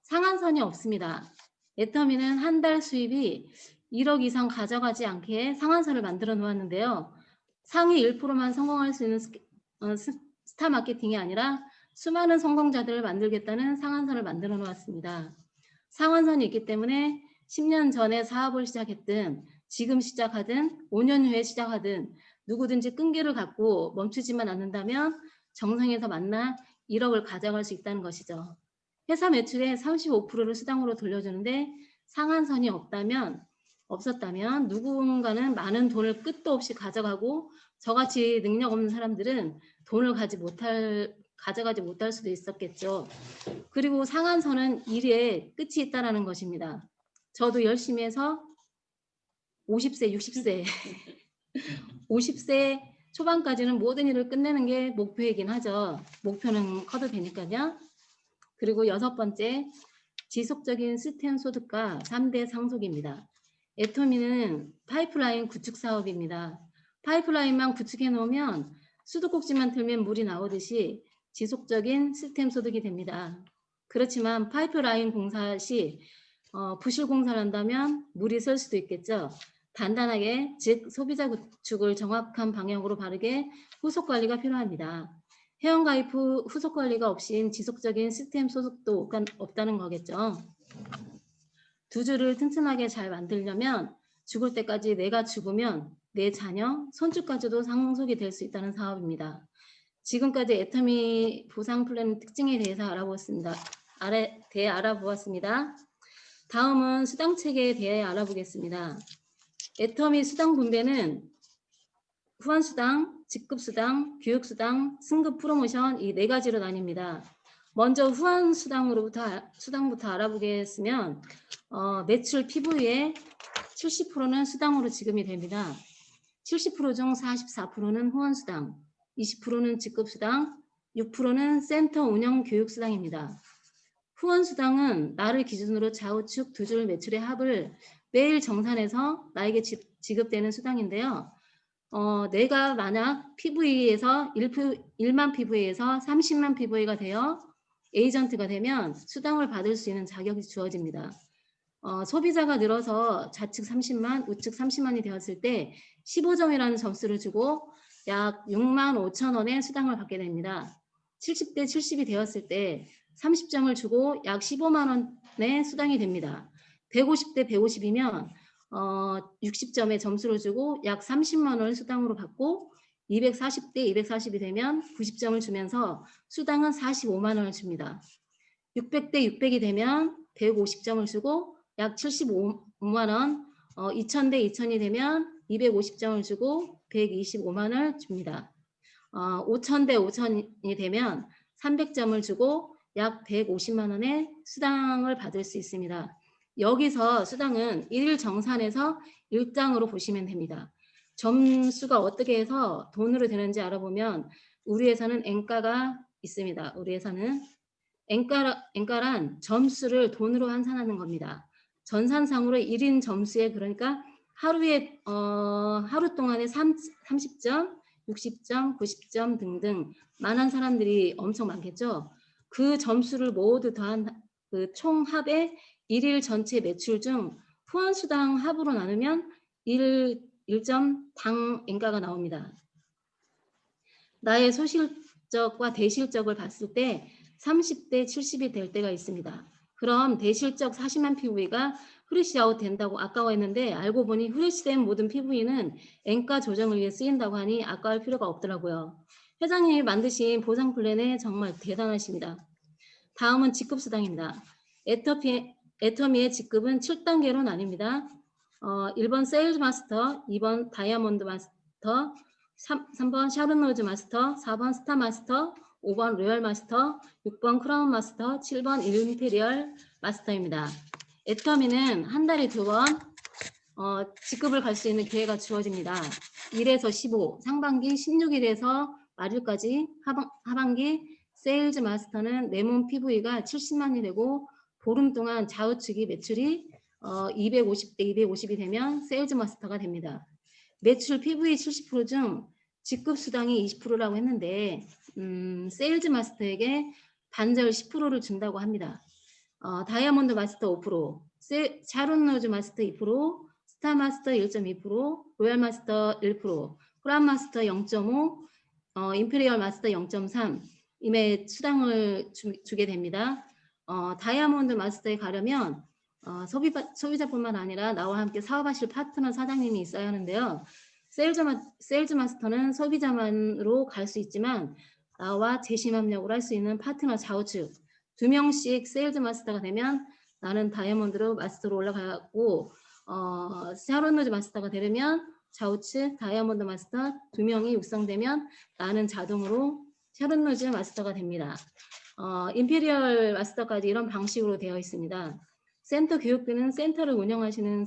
상한선이 없습니다. 애터미는 한 달 수입이 1억 이상 가져가지 않게 상한선을 만들어 놓았는데요. 상위 1%만 성공할 수 있는 스타 마케팅이 아니라 수많은 성공자들을 만들겠다는 상한선을 만들어 놓았습니다. 상한선이 있기 때문에 10년 전에 사업을 시작했든 지금 시작하든 5년 후에 시작하든 누구든지 끈기를 갖고 멈추지만 않는다면 정상에서 만나 1억을 가져갈 수 있다는 것이죠. 회사 매출의 35%를 수당으로 돌려주는데 상한선이 없었다면 누군가는 많은 돈을 끝도 없이 가져가고 저같이 능력 없는 사람들은 돈을 가져가지 못할 수도 있었겠죠. 그리고 상한선은 일에 끝이 있다는 것입니다. 저도 열심히 해서 50세, 60세, 50세 초반까지는 모든 일을 끝내는 게 목표이긴 하죠. 목표는 커도 되니까요. 그리고 여섯 번째, 지속적인 시스템 소득과 3대 상속입니다. 애터미는 파이프라인 구축 사업입니다. 파이프라인만 구축해 놓으면 수도꼭지만 틀면 물이 나오듯이 지속적인 시스템 소득이 됩니다. 그렇지만 파이프라인 공사 시 부실 공사를 한다면 물이 설 수도 있겠죠. 단단하게, 즉 소비자 구축을 정확한 방향으로 바르게 후속 관리가 필요합니다. 회원 가입 후 후속 관리가 없인 지속적인 시스템 소득도 없다는 거겠죠. 두 줄을 튼튼하게 잘 만들려면 죽을 때까지 내가 죽으면 내 자녀, 손주까지도 상속이 될 수 있다는 사업입니다. 지금까지 애터미 보상 플랜 특징에 대해서 알아보았습니다. 다음은 수당 체계에 대해 알아보겠습니다. 애터미 수당 분배는 후원수당, 직급수당, 교육수당, 승급 프로모션 이 네 가지로 나뉩니다. 먼저 수당부터 알아보겠으면 매출 PV의 70%는 수당으로 지급이 됩니다. 70% 중 44%는 후원수당, 20%는 직급수당, 6%는 센터 운영 교육수당입니다. 후원수당은 나를 기준으로 좌우측 두 줄 매출의 합을 매일 정산해서 나에게 지급되는 수당인데요. 내가 만약 PV에서 1만 PV에서 30만 PV가 되어 에이전트가 되면 수당을 받을 수 있는 자격이 주어집니다. 소비자가 늘어서 좌측 30만, 우측 30만이 되었을 때 15점이라는 점수를 주고 약 6만 5천 원의 수당을 받게 됩니다. 70대 70이 되었을 때 30점을 주고 약 15만 원의 수당이 됩니다. 150대 150이면 60점의 점수를 주고 약 30만 원을 수당으로 받고 240대 240이 되면 90점을 주면서 수당은 45만 원을 줍니다. 600대 600이 되면 150점을 주고 약 75만 원, 2000대 2000이 되면 250점을 주고 125만 원을 줍니다. 5000대 5000이 되면 300점을 주고 약 150만 원의 수당을 받을 수 있습니다. 여기서 수당은 일일 정산해서 일장으로 보시면 됩니다. 점수가 어떻게 해서 돈으로 되는지 알아보면 우리 회사는 N가가 있습니다. 우리 회사는 N가란 점수를 돈으로 환산하는 겁니다. 전산상으로 1인 점수에 그러니까 하루에 하루 동안에 30점, 60점, 90점 등등 많은 사람들이 엄청 많겠죠. 그 점수를 모두 더한 그 총합의 일일 전체 매출 중 후원수당 합으로 나누면 1점 당 N가가 나옵니다. 나의 소실적과 대실적을 봤을 때 30대 70이 될 때가 있습니다. 그럼 대실적 40만 PV가 후레쉬아웃 된다고 아까워했는데 알고 보니 후레쉬된 모든 PV는 N가 조정을 위해 쓰인다고 하니 아까울 필요가 없더라고요. 회장님이 만드신 보상 플랜에 정말 대단하십니다. 다음은 직급수당입니다. 애터미의 직급은 7단계로 나뉩니다. 1번 세일즈 마스터, 2번 다이아몬드 마스터, 3번 샤론로즈 마스터, 4번 스타 마스터, 5번 로열 마스터, 6번 크라운 마스터, 7번 임페리얼 마스터입니다. 애터미는 한 달에 2번 직급을 갈 수 있는 기회가 주어집니다. 1에서 15, 상반기 16일에서 말일까지, 하반기 세일즈 마스터는 내 몸 PV가 70만이 되고 보름 동안 좌우측이 매출이 250대 250이 되면 세일즈 마스터가 됩니다. 매출 PV 70% 중 직급 수당이 20%라고 했는데 세일즈 마스터에게 반절 10%를 준다고 합니다. 다이아몬드 마스터 5%, 샤론 로즈 마스터 2%, 스타 마스터 1.2%, 로얄 마스터 1%, 크라운 마스터 0.5, 임페리얼 마스터 0.3 임의 수당을 주게 됩니다. 다이아몬드 마스터에 가려면 소비자뿐만 아니라 나와 함께 사업하실 파트너 사장님이 있어야 하는데요. 세일즈 마스터는 소비자만으로 갈 수 있지만 나와 재심합력으로 할 수 있는 파트너 좌우측 2명씩 세일즈 마스터가 되면 나는 다이아몬드로 마스터로 올라가고 샤론로즈 마스터가 되려면 좌우측 다이아몬드 마스터 2명이 육성되면 나는 자동으로 샤론로즈 마스터가 됩니다. 임페리얼 마스터까지 이런 방식으로 되어 있습니다. 센터 교육비는 센터를 운영하시는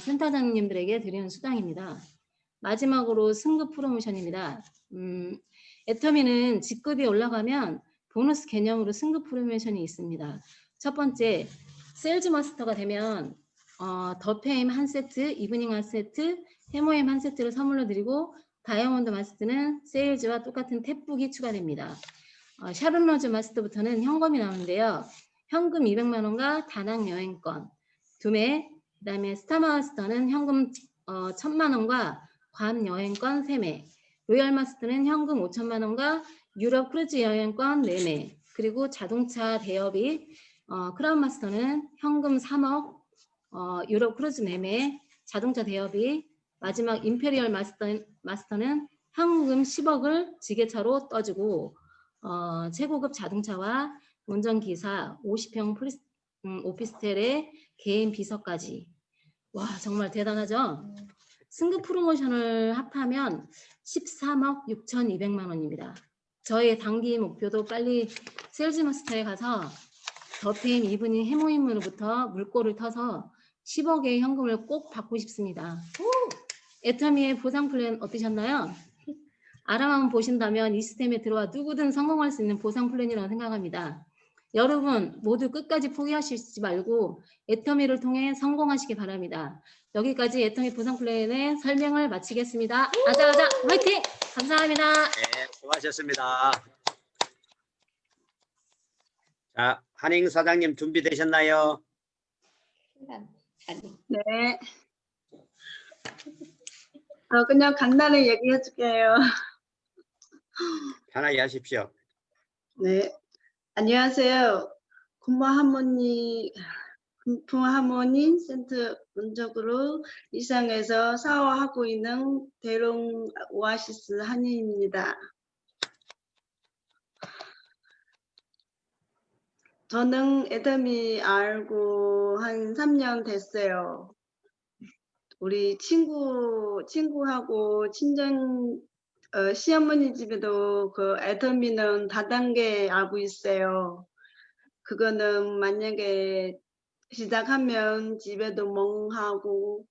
센터장님들에게 드리는 수당입니다. 마지막으로 승급 프로모션입니다. 애터미는 직급이 올라가면 보너스 개념으로 승급 프로모션이 있습니다. 첫 번째, 세일즈 마스터가 되면 더페임 한 세트, 이브닝 한 세트, 해모임 한 세트를 선물로 드리고 다이아몬드 마스터는 세일즈와 똑같은 탭북이 추가됩니다. 샤론로즈 마스터부터는 현금이 나오는데요. 현금 200만 원과 다낭 여행권 2매, 그 다음에 스타 마스터는 현금 1000만 원과 괌 여행권 3매, 로얄 마스터는 현금 5천만 원과 유럽 크루즈 여행권 4매, 그리고 자동차 대여비 크라운 마스터는 현금 3억, 유럽 크루즈 4매, 자동차 대여비, 마지막 임페리얼 마스터는 현금 10억을 지게차로 떠주고 최고급 자동차와 운전기사 50평 오피스텔의 개인 비서까지. 와, 정말 대단하죠? 승급 프로모션을 합하면 13억 6,200만 원입니다. 저의 단기 목표도 빨리 세일즈 마스터에 가서 더페임 이브닝 해모임으로부터 물꼬를 터서 10억의 현금을 꼭 받고 싶습니다. 애터미의 보상 플랜 어떠셨나요? 알아만 보신다면 이 시스템에 들어와 누구든 성공할 수 있는 보상 플랜이라고 생각합니다. 여러분 모두 끝까지 포기하시지 말고 애터미를 통해 성공하시기 바랍니다. 여기까지 애터미 보상 플랜의 설명을 마치겠습니다. 아자아자 화이팅! 감사합니다. 네, 수고하셨습니다. 자, 한행 사장님 준비되셨나요? 네. 그냥 간단히 얘기해 줄게요. 편하게 하십시오. 네. 안녕하세요. 군포하모니 센터 원적으로 이상에서 사업하고 있는 대롱 오아시스 한희입니다. 저는 애터미 알고 한 3년 됐어요. 우리 친구하고 친정 시어머니 집에도 그 애터미는 다단계 알고 있어요. 그거는 만약에 시작하면 집에도 멍하고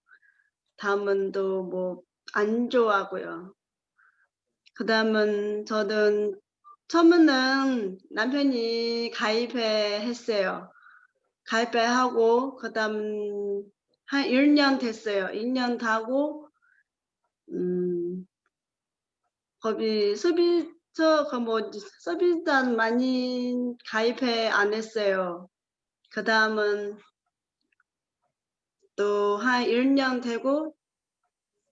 다음은 또 뭐 안 좋아하고요. 그 다음은 저는 처음에는 남편이 했어요. 가입하고 그 다음 한 1년 됐어요. 1년 다고 거기 서비스단 많이 안 했어요. 그 다음은 또 한 1년 되고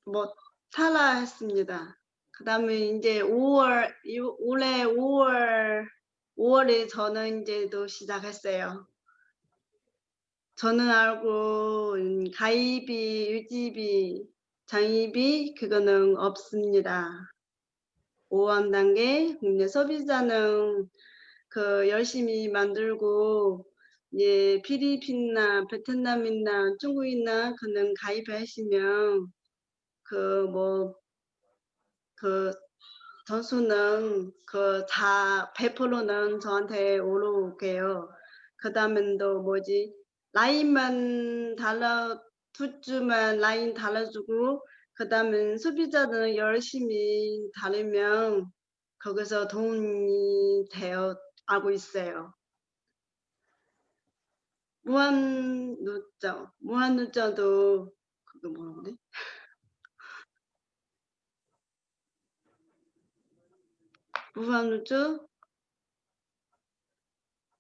뭐 탈락했습니다. 그 다음에 이제 올해 5월에 저는 이제 또 시작했어요. 저는 알고 가입비, 유지비, 장입비 그거는 없습니다. 5원 단계 국내 소비자는 그 열심히 만들고 예, 필리핀이나 베트남이나 중국이나 그는 가입하시면 그 전수는 다 100%는 저한테 오르게요. 그 다음엔 또 뭐지 라인만 두 주만 라인 달아주고 그 다음엔 소비자들은 열심히 다르면 거기서 돈이 되어 하고 있어요. 무한누적도 그거 뭐라고 그래? 무한누적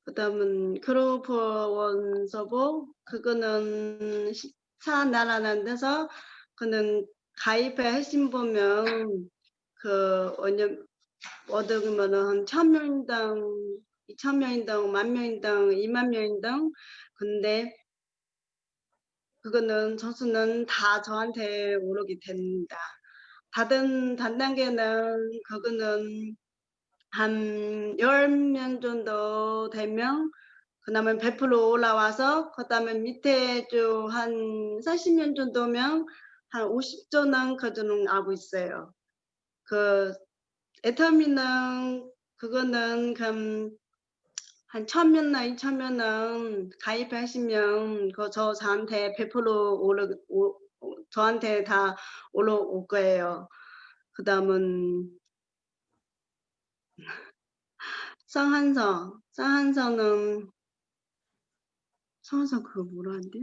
그 다음은 크로퍼원 서버 그거는 14나라는 데서 그는 가입해 하신 보면 얻으면은 한 1000명당 2000명당 10,000명당 20,000명당 근데 그거는 전수는 다 저한테 오르게 됩니다. 다른 단계는 그거는 한 10명 정도 되면 그다음에 100% 올라와서 그다음에 밑에 좀 한 40명 정도면 한 50조는 그들은 알고 있어요. 그 애터미는 그거는 한 1000명이나 2000명은 가입하시면 저한테 100% 저한테 다 올라올 거예요. 그다음은 성한선 그거 뭐라 한대?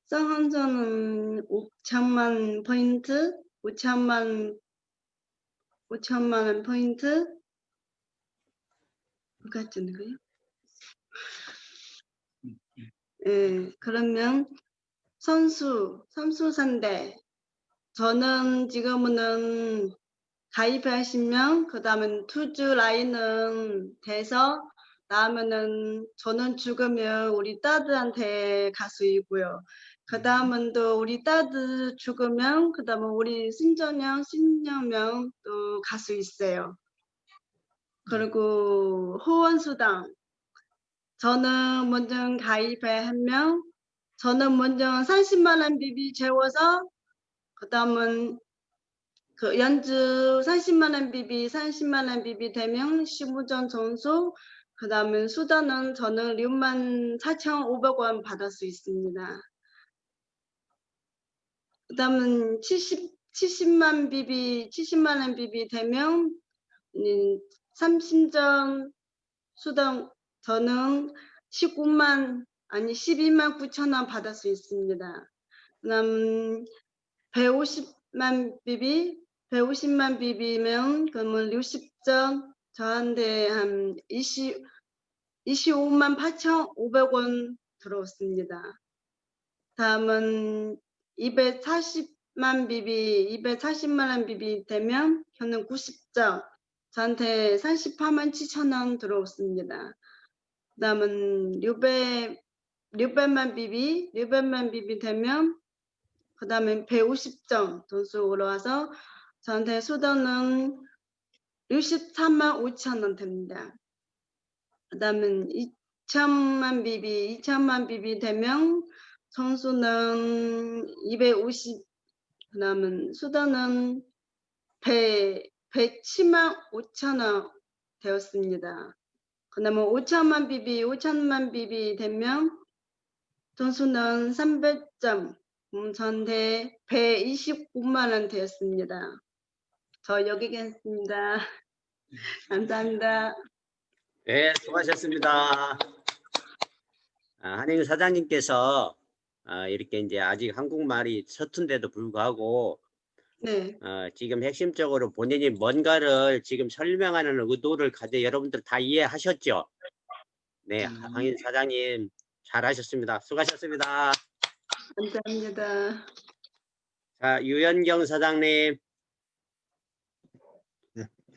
성한선은 5천만 포인트, 5천만 원 포인트 같은 거요? 예, 그러면 선수산대 저는 지금은 가입하시면 그 다음에 투주 라인은 돼서 다음에는 저는 죽으면 우리 딸들한테 갈 수 있고요. 그 다음은 또 우리 딸들 죽으면 그 다음에 우리 신녀명 또 갈 수 있어요. 그리고 후원수당 저는 먼저 가입하면 저는 먼저 30만 원 비비 재워서 그 다음은 그 연주 30만 원 비비 되면 15전 전수 그 다음에 수단은 저는 64,500원 받을 수 있습니다. 그 다음은 70만 원 비비 되면 30전 수당 저는 12만 9,000원 받을 수 있습니다. 그다음 150만 비비면 그러면 60점 저한테 한 25만 8,500원 들어왔습니다. 다음은 240만 원 비비 되면 저는 90점. 저한테 38만 7천 원 들어왔습니다. 그다음은 600만 비비 되면 그다음에 150점 점수 올라와서 저한테 수당은 63만 5천 원 됩니다. 그다음은 2천만 비비 되면 점수는 250, 그다음은 수당은 110만 5천 원 되었습니다. 그다음에 5천만 비비 되면 점수는 300점, 저한테 129만 원 되었습니다. 저 여기겠습니다. 감사합니다. 네, 수고하셨습니다. 한행 사장님께서 이렇게 이제 아직 한국말이 서툰데도 불구하고 네. 지금 핵심적으로 본인이 뭔가를 지금 설명하는 의도를 가져 여러분들 다 이해하셨죠? 네, 한행 사장님 잘하셨습니다. 수고하셨습니다. 감사합니다. 자, 유연경 사장님.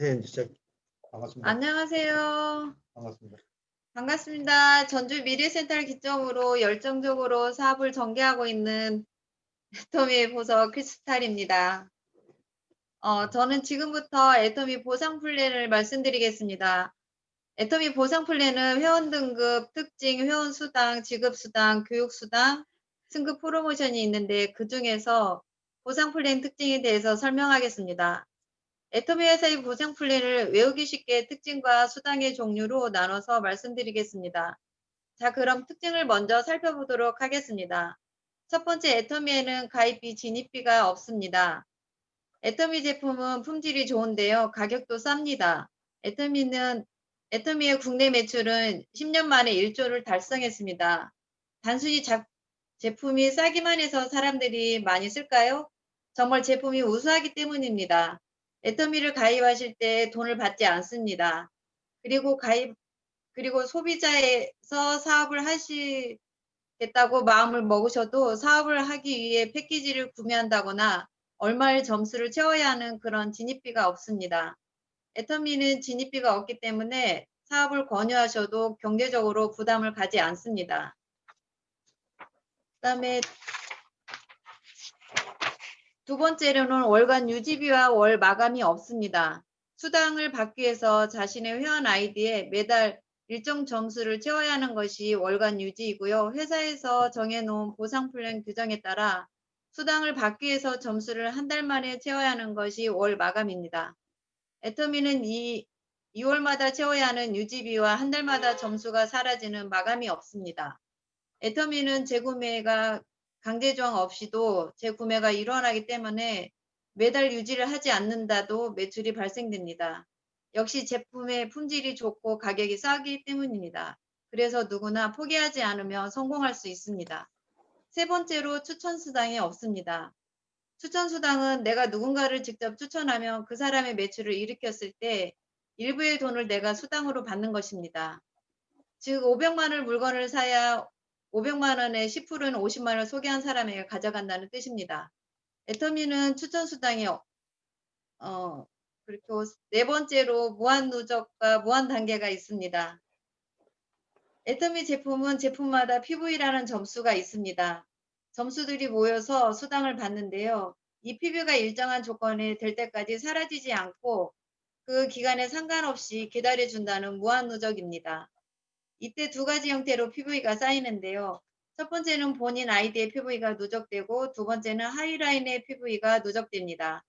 네, 진짜 반갑습니다. 안녕하세요. 반갑습니다. 반갑습니다. 전주 미래센터를 기점으로 열정적으로 사업을 전개하고 있는 애터미 보석 크리스탈입니다. 저는 지금부터 애터미 보상 플랜을 말씀드리겠습니다. 애터미 보상 플랜은 회원 등급, 특징, 회원 수당, 지급 수당, 교육 수당, 승급 프로모션이 있는데 그 중에서 보상 플랜 특징에 대해서 설명하겠습니다. 애터미 회사의 보상 플랜을 외우기 쉽게 특징과 수당의 종류로 나눠서 말씀드리겠습니다. 자, 그럼 특징을 먼저 살펴보도록 하겠습니다. 첫 번째, 애터미에는 가입비, 진입비가 없습니다. 애터미 제품은 품질이 좋은데요. 가격도 쌉니다. 애터미의 국내 매출은 10년 만에 1조를 달성했습니다. 단순히 제품이 싸기만 해서 사람들이 많이 쓸까요? 정말 제품이 우수하기 때문입니다. 애터미를 가입하실 때 돈을 받지 않습니다. 그리고 소비자에서 사업을 하시겠다고 마음을 먹으셔도 사업을 하기 위해 패키지를 구매한다거나 얼마의 점수를 채워야 하는 그런 진입비가 없습니다. 애터미는 진입비가 없기 때문에 사업을 권유하셔도 경제적으로 부담을 가지 않습니다. 그다음에 두 번째로는 월간 유지비와 월 마감이 없습니다. 수당을 받기 위해서 자신의 회원 아이디에 매달 일정 점수를 채워야 하는 것이 월간 유지이고요. 회사에서 정해놓은 보상 플랜 규정에 따라 수당을 받기 위해서 점수를 한 달 만에 채워야 하는 것이 월 마감입니다. 애터미는 2월마다 채워야 하는 유지비와 한 달마다 점수가 사라지는 마감이 없습니다. 애터미는 재구매가 강제 조항 없이도 재구매가 일어나기 때문에 매달 유지를 하지 않는다도 매출이 발생됩니다. 역시 제품의 품질이 좋고 가격이 싸기 때문입니다. 그래서 누구나 포기하지 않으면 성공할 수 있습니다. 세 번째로 추천 수당이 없습니다. 추천 수당은 내가 누군가를 직접 추천하면 그 사람의 매출을 일으켰을 때 일부의 돈을 내가 수당으로 받는 것입니다. 즉 500만 원 물건을 사야 500만 원의 10%는 50만 원을 소개한 사람에게 가져간다는 뜻입니다. 애터미는 추천 수당이 그리고 네 번째로 무한 누적과 무한 단계가 있습니다. 애터미 제품은 제품마다 PV라는 점수가 있습니다. 점수들이 모여서 수당을 받는데요. 이 PV가 일정한 조건에 될 때까지 사라지지 않고 그 기간에 상관없이 기다려준다는 무한 누적입니다. 이때 두 가지 형태로 PV가 쌓이는데요. 첫 번째는 본인 아이디의 PV가 누적되고 두 번째는 하이라인의 PV가 누적됩니다.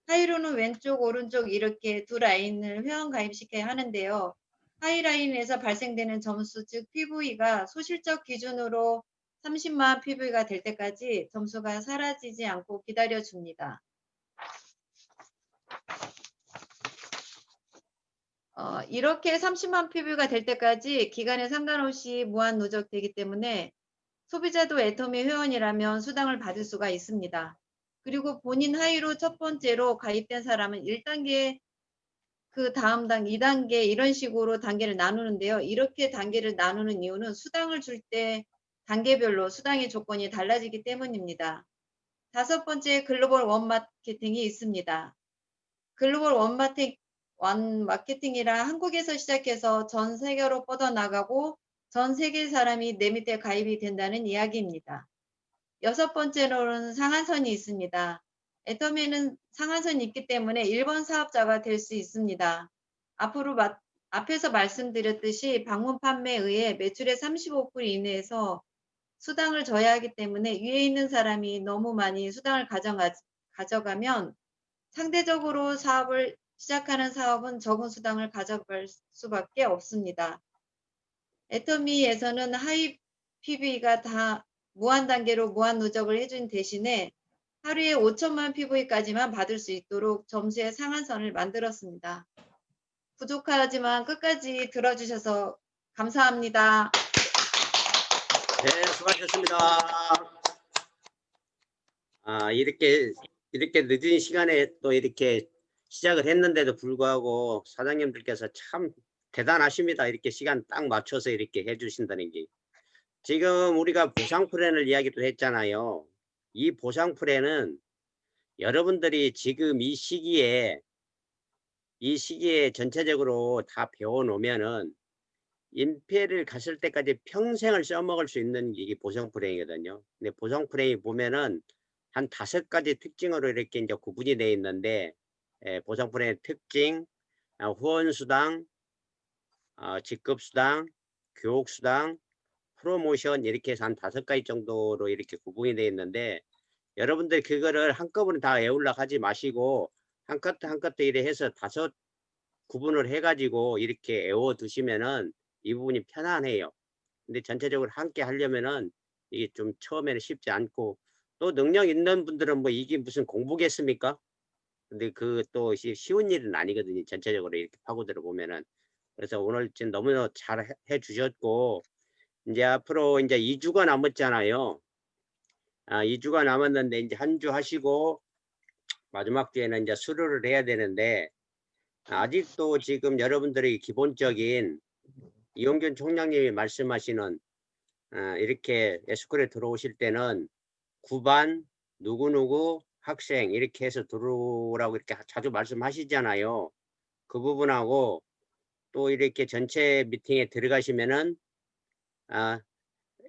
하이로는 왼쪽, 오른쪽 이렇게 두 라인을 회원 가입시켜야 하는데요. 하이라인에서 발생되는 점수, 즉 PV가 소실적 기준으로 30만 PV가 될 때까지 점수가 사라지지 않고 기다려줍니다. 이렇게 30만 PV가 될 때까지 기간에 상관없이 무한 누적되기 때문에 소비자도 애터미 회원이라면 수당을 받을 수가 있습니다. 그리고 본인 하이로 첫 번째로 가입된 사람은 1단계 그 다음 2단계 이런 식으로 단계를 나누는데요. 이렇게 단계를 나누는 이유는 수당을 줄 때 단계별로 수당의 조건이 달라지기 때문입니다. 5번째, 글로벌 원 마케팅이 있습니다. 글로벌 원 마케팅이라 한국에서 시작해서 전 세계로 뻗어나가고 전 세계 사람이 내 밑에 가입이 된다는 이야기입니다. 6번째로는 상한선이 있습니다. 애터미는 상한선이 있기 때문에 1번 사업자가 될 수 있습니다. 앞에서 말씀드렸듯이 방문 판매에 의해 매출의 35% 이내에서 수당을 줘야 하기 때문에 위에 있는 사람이 너무 많이 수당을 가져가면 상대적으로 사업을 시작하는 사업은 적은 수당을 가져갈 수밖에 없습니다. 애터미에서는 하위 PV가 다 무한 단계로 무한 누적을 해준 대신에 하루에 5천만 PV까지만 받을 수 있도록 점수의 상한선을 만들었습니다. 부족하지만 끝까지 들어주셔서 감사합니다. 네, 수고하셨습니다. 이렇게 늦은 시간에 또 이렇게 시작을 했는데도 불구하고 사장님들께서 참 대단하십니다. 이렇게 시간 딱 맞춰서 이렇게 해주신다는 게. 지금 우리가 보상 플랜을 이야기도 했잖아요. 이 보상 플랜은 여러분들이 지금 이 시기에 전체적으로 다 배워놓으면은 임페를 갔을 때까지 평생을 써먹을 수 있는 이게 보상 플랜이거든요. 근데 보상 플랜이 보면은 한 5가지 특징으로 이렇게 이제 구분이 되어 있는데, 보상 플랜의 특징, 후원수당, 직급수당, 교육수당, 프로모션 이렇게 해서 한 5가지 정도로 이렇게 구분이 되어 있는데, 여러분들 그거를 한꺼번에 다 외우려고 하지 마시고 한 커트 이래 해서 5 구분을 해가지고 이렇게 외워 두시면은 이 부분이 편안해요. 근데 전체적으로 함께 하려면은 이게 좀 처음에는 쉽지 않고, 또 능력 있는 분들은 뭐 이게 무슨 공부겠습니까? 근데 그 또 쉬운 일은 아니거든요. 전체적으로 이렇게 파고들어 보면은. 그래서 오늘 지금 너무나 잘 해 주셨고, 이제 앞으로 이제 2주가 남았잖아요. 2주가 남았는데 이제 한 주 하시고 마지막 주에는 이제 수료를 해야 되는데, 아직도 지금 여러분들이 기본적인 이용균 총장님이 말씀하시는 이렇게 에스쿨에 들어오실 때는 9반 누구누구 학생 이렇게 해서 들어오라고 이렇게 자주 말씀하시잖아요. 그 부분하고 또 이렇게 전체 미팅에 들어가시면은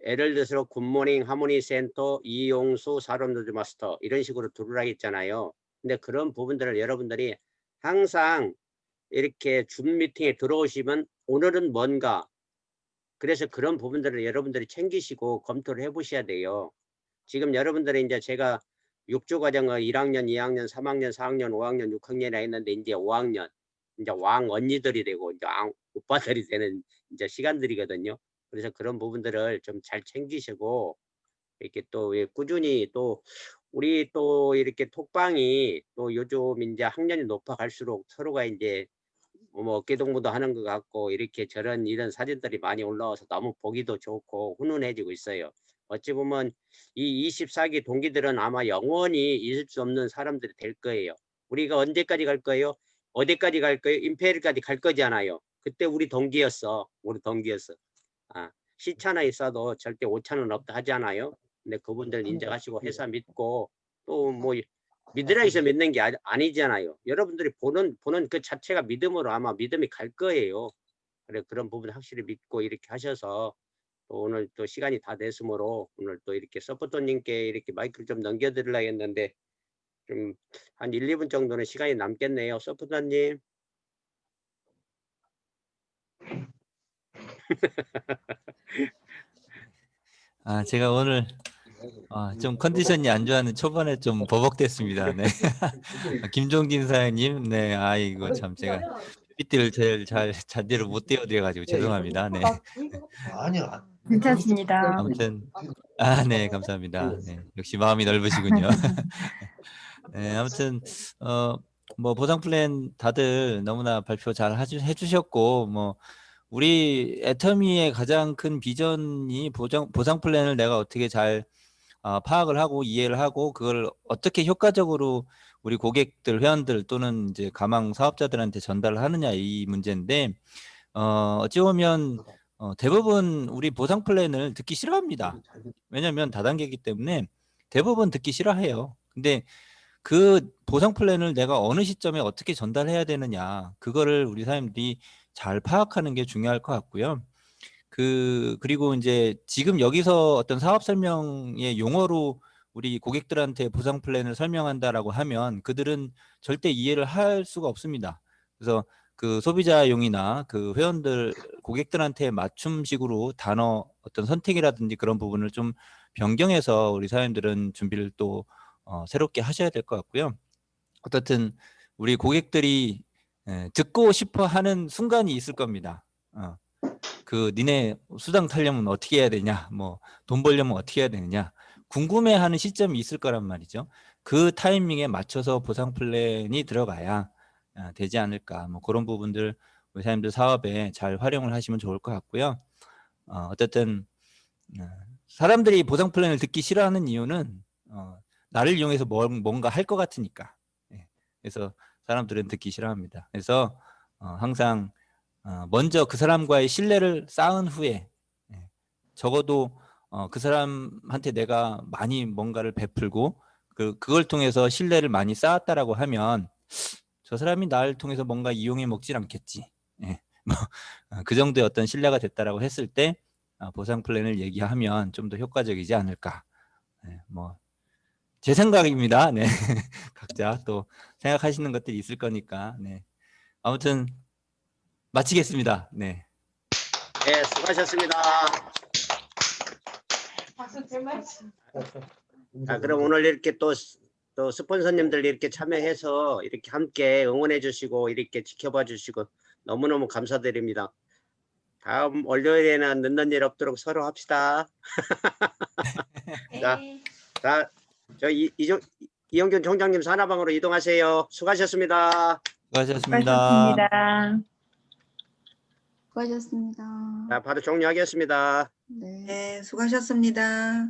예를 들어서 굿모닝 하모니 센터 이용수 사람노즈 마스터 이런 식으로 들어오라고 했잖아요. 근데 그런 부분들을 여러분들이 항상 이렇게 줌 미팅에 들어오시면 오늘은 뭔가, 그래서 그런 부분들을 여러분들이 챙기시고 검토를 해 보셔야 돼요. 지금 여러분들이 이제 제가 6주 과정을 1학년, 2학년, 3학년, 4학년, 5학년, 6학년이나 했는데 이제 5학년, 이제 왕 언니들이 되고 이제 오빠들이 되는 이제 시간들이거든요. 그래서 그런 부분들을 좀 잘 챙기시고 이렇게 또 꾸준히 또 우리 또 이렇게 톡방이 또 요즘 이제 학년이 높아 갈수록 서로가 이제 뭐 어깨동무도 하는 것 같고 이렇게 이런 사진들이 많이 올라와서 너무 보기도 좋고 훈훈해지고 있어요. 어찌 보면 이 24기 동기들은 아마 영원히 잊을 수 없는 사람들이 될 거예요. 우리가 언제까지 갈 거예요? 어디까지 갈 거예요? 임페리까지 갈 거잖아요. 그때 우리 동기였어. 시차나 있어도 절대 오차는 없다 하잖아요. 근데 그분들 인정하시고 회사 믿고 또 뭐 믿으라 해서 믿는 게 아니잖아요. 여러분들이 보는 그 자체가 믿음으로 아마 믿음이 갈 거예요. 그래 그런 부분 확실히 믿고 이렇게 하셔서 또 오늘 또 시간이 다 됐으므로 오늘 또 이렇게 서포터님께 이렇게 마이크를 좀 넘겨드리려고 했는데 좀 한 1, 2분 정도는 시간이 남겠네요. 서포터님. 제가 오늘 좀 컨디션이 안 좋아하는 초반에 좀 버벅댔습니다. 네. 김종진 사장님, 네, 아이고 참 제가 PPT를 제일 제대로 못 띄워드려가지고 죄송합니다. 네. 아니요. 괜찮습니다. 아무튼 네, 감사합니다. 네, 역시 마음이 넓으시군요. 네, 아무튼 뭐 보상 플랜 다들 너무나 발표 잘 해주셨고 뭐. 우리 애터미의 가장 큰 비전이 보상 플랜을 내가 어떻게 잘 파악을 하고 이해를 하고 그걸 어떻게 효과적으로 우리 고객들, 회원들 또는 이제 가망 사업자들한테 전달을 하느냐 이 문제인데 어찌 보면 대부분 우리 보상 플랜을 듣기 싫어합니다. 왜냐하면 다단계이기 때문에 대부분 듣기 싫어해요. 근데 그 보상 플랜을 내가 어느 시점에 어떻게 전달해야 되느냐 그거를 우리 사람들이 잘 파악하는 게 중요할 것 같고요. 그리고 이제 지금 여기서 어떤 사업 설명의 용어로 우리 고객들한테 보상 플랜을 설명한다라고 하면 그들은 절대 이해를 할 수가 없습니다. 그래서 그 소비자용이나 그 회원들 고객들한테 맞춤식으로 단어 어떤 선택이라든지 그런 부분을 좀 변경해서 우리 사장님들은 준비를 또 새롭게 하셔야 될 것 같고요. 어떻든 우리 고객들이 듣고 싶어 하는 순간이 있을 겁니다. 그 니네 수당 타려면 어떻게 해야 되냐, 뭐 돈 벌려면 어떻게 해야 되느냐 궁금해하는 시점이 있을 거란 말이죠. 그 타이밍에 맞춰서 보상 플랜이 들어가야 되지 않을까, 뭐 그런 부분들 우리 사장님들 사업에 잘 활용을 하시면 좋을 것 같고요. 어쨌든 사람들이 보상 플랜을 듣기 싫어하는 이유는 나를 이용해서 뭔가 할 것 같으니까. 그래서 사람들은 듣기 싫어합니다. 그래서 항상 먼저 그 사람과의 신뢰를 쌓은 후에 적어도 그 사람한테 내가 많이 뭔가를 베풀고 그걸 통해서 신뢰를 많이 쌓았다라고 하면 저 사람이 나를 통해서 뭔가 이용해 먹질 않겠지. 그 정도의 어떤 신뢰가 됐다라고 했을 때 보상 플랜을 얘기하면 좀 더 효과적이지 않을까. 뭐 제 생각입니다. 네. 각자 또 생각하시는 것들이 있을 거니까. 네. 아무튼 마치겠습니다. 네. 네, 수고하셨습니다. 자, 그럼 오늘 이렇게 또 스폰서님들 이렇게 참여해서 이렇게 함께 응원해 주시고 이렇게 지켜봐 주시고 너무너무 감사드립니다. 다음 월요일에는 늦는 일 없도록 서로 합시다. 자, 저 이영균 총장님 산하방으로 이동하세요. 수고하셨습니다. 수고하셨습니다. 수고하셨습니다. 자, 바로 종료하겠습니다. 네. 네, 수고하셨습니다.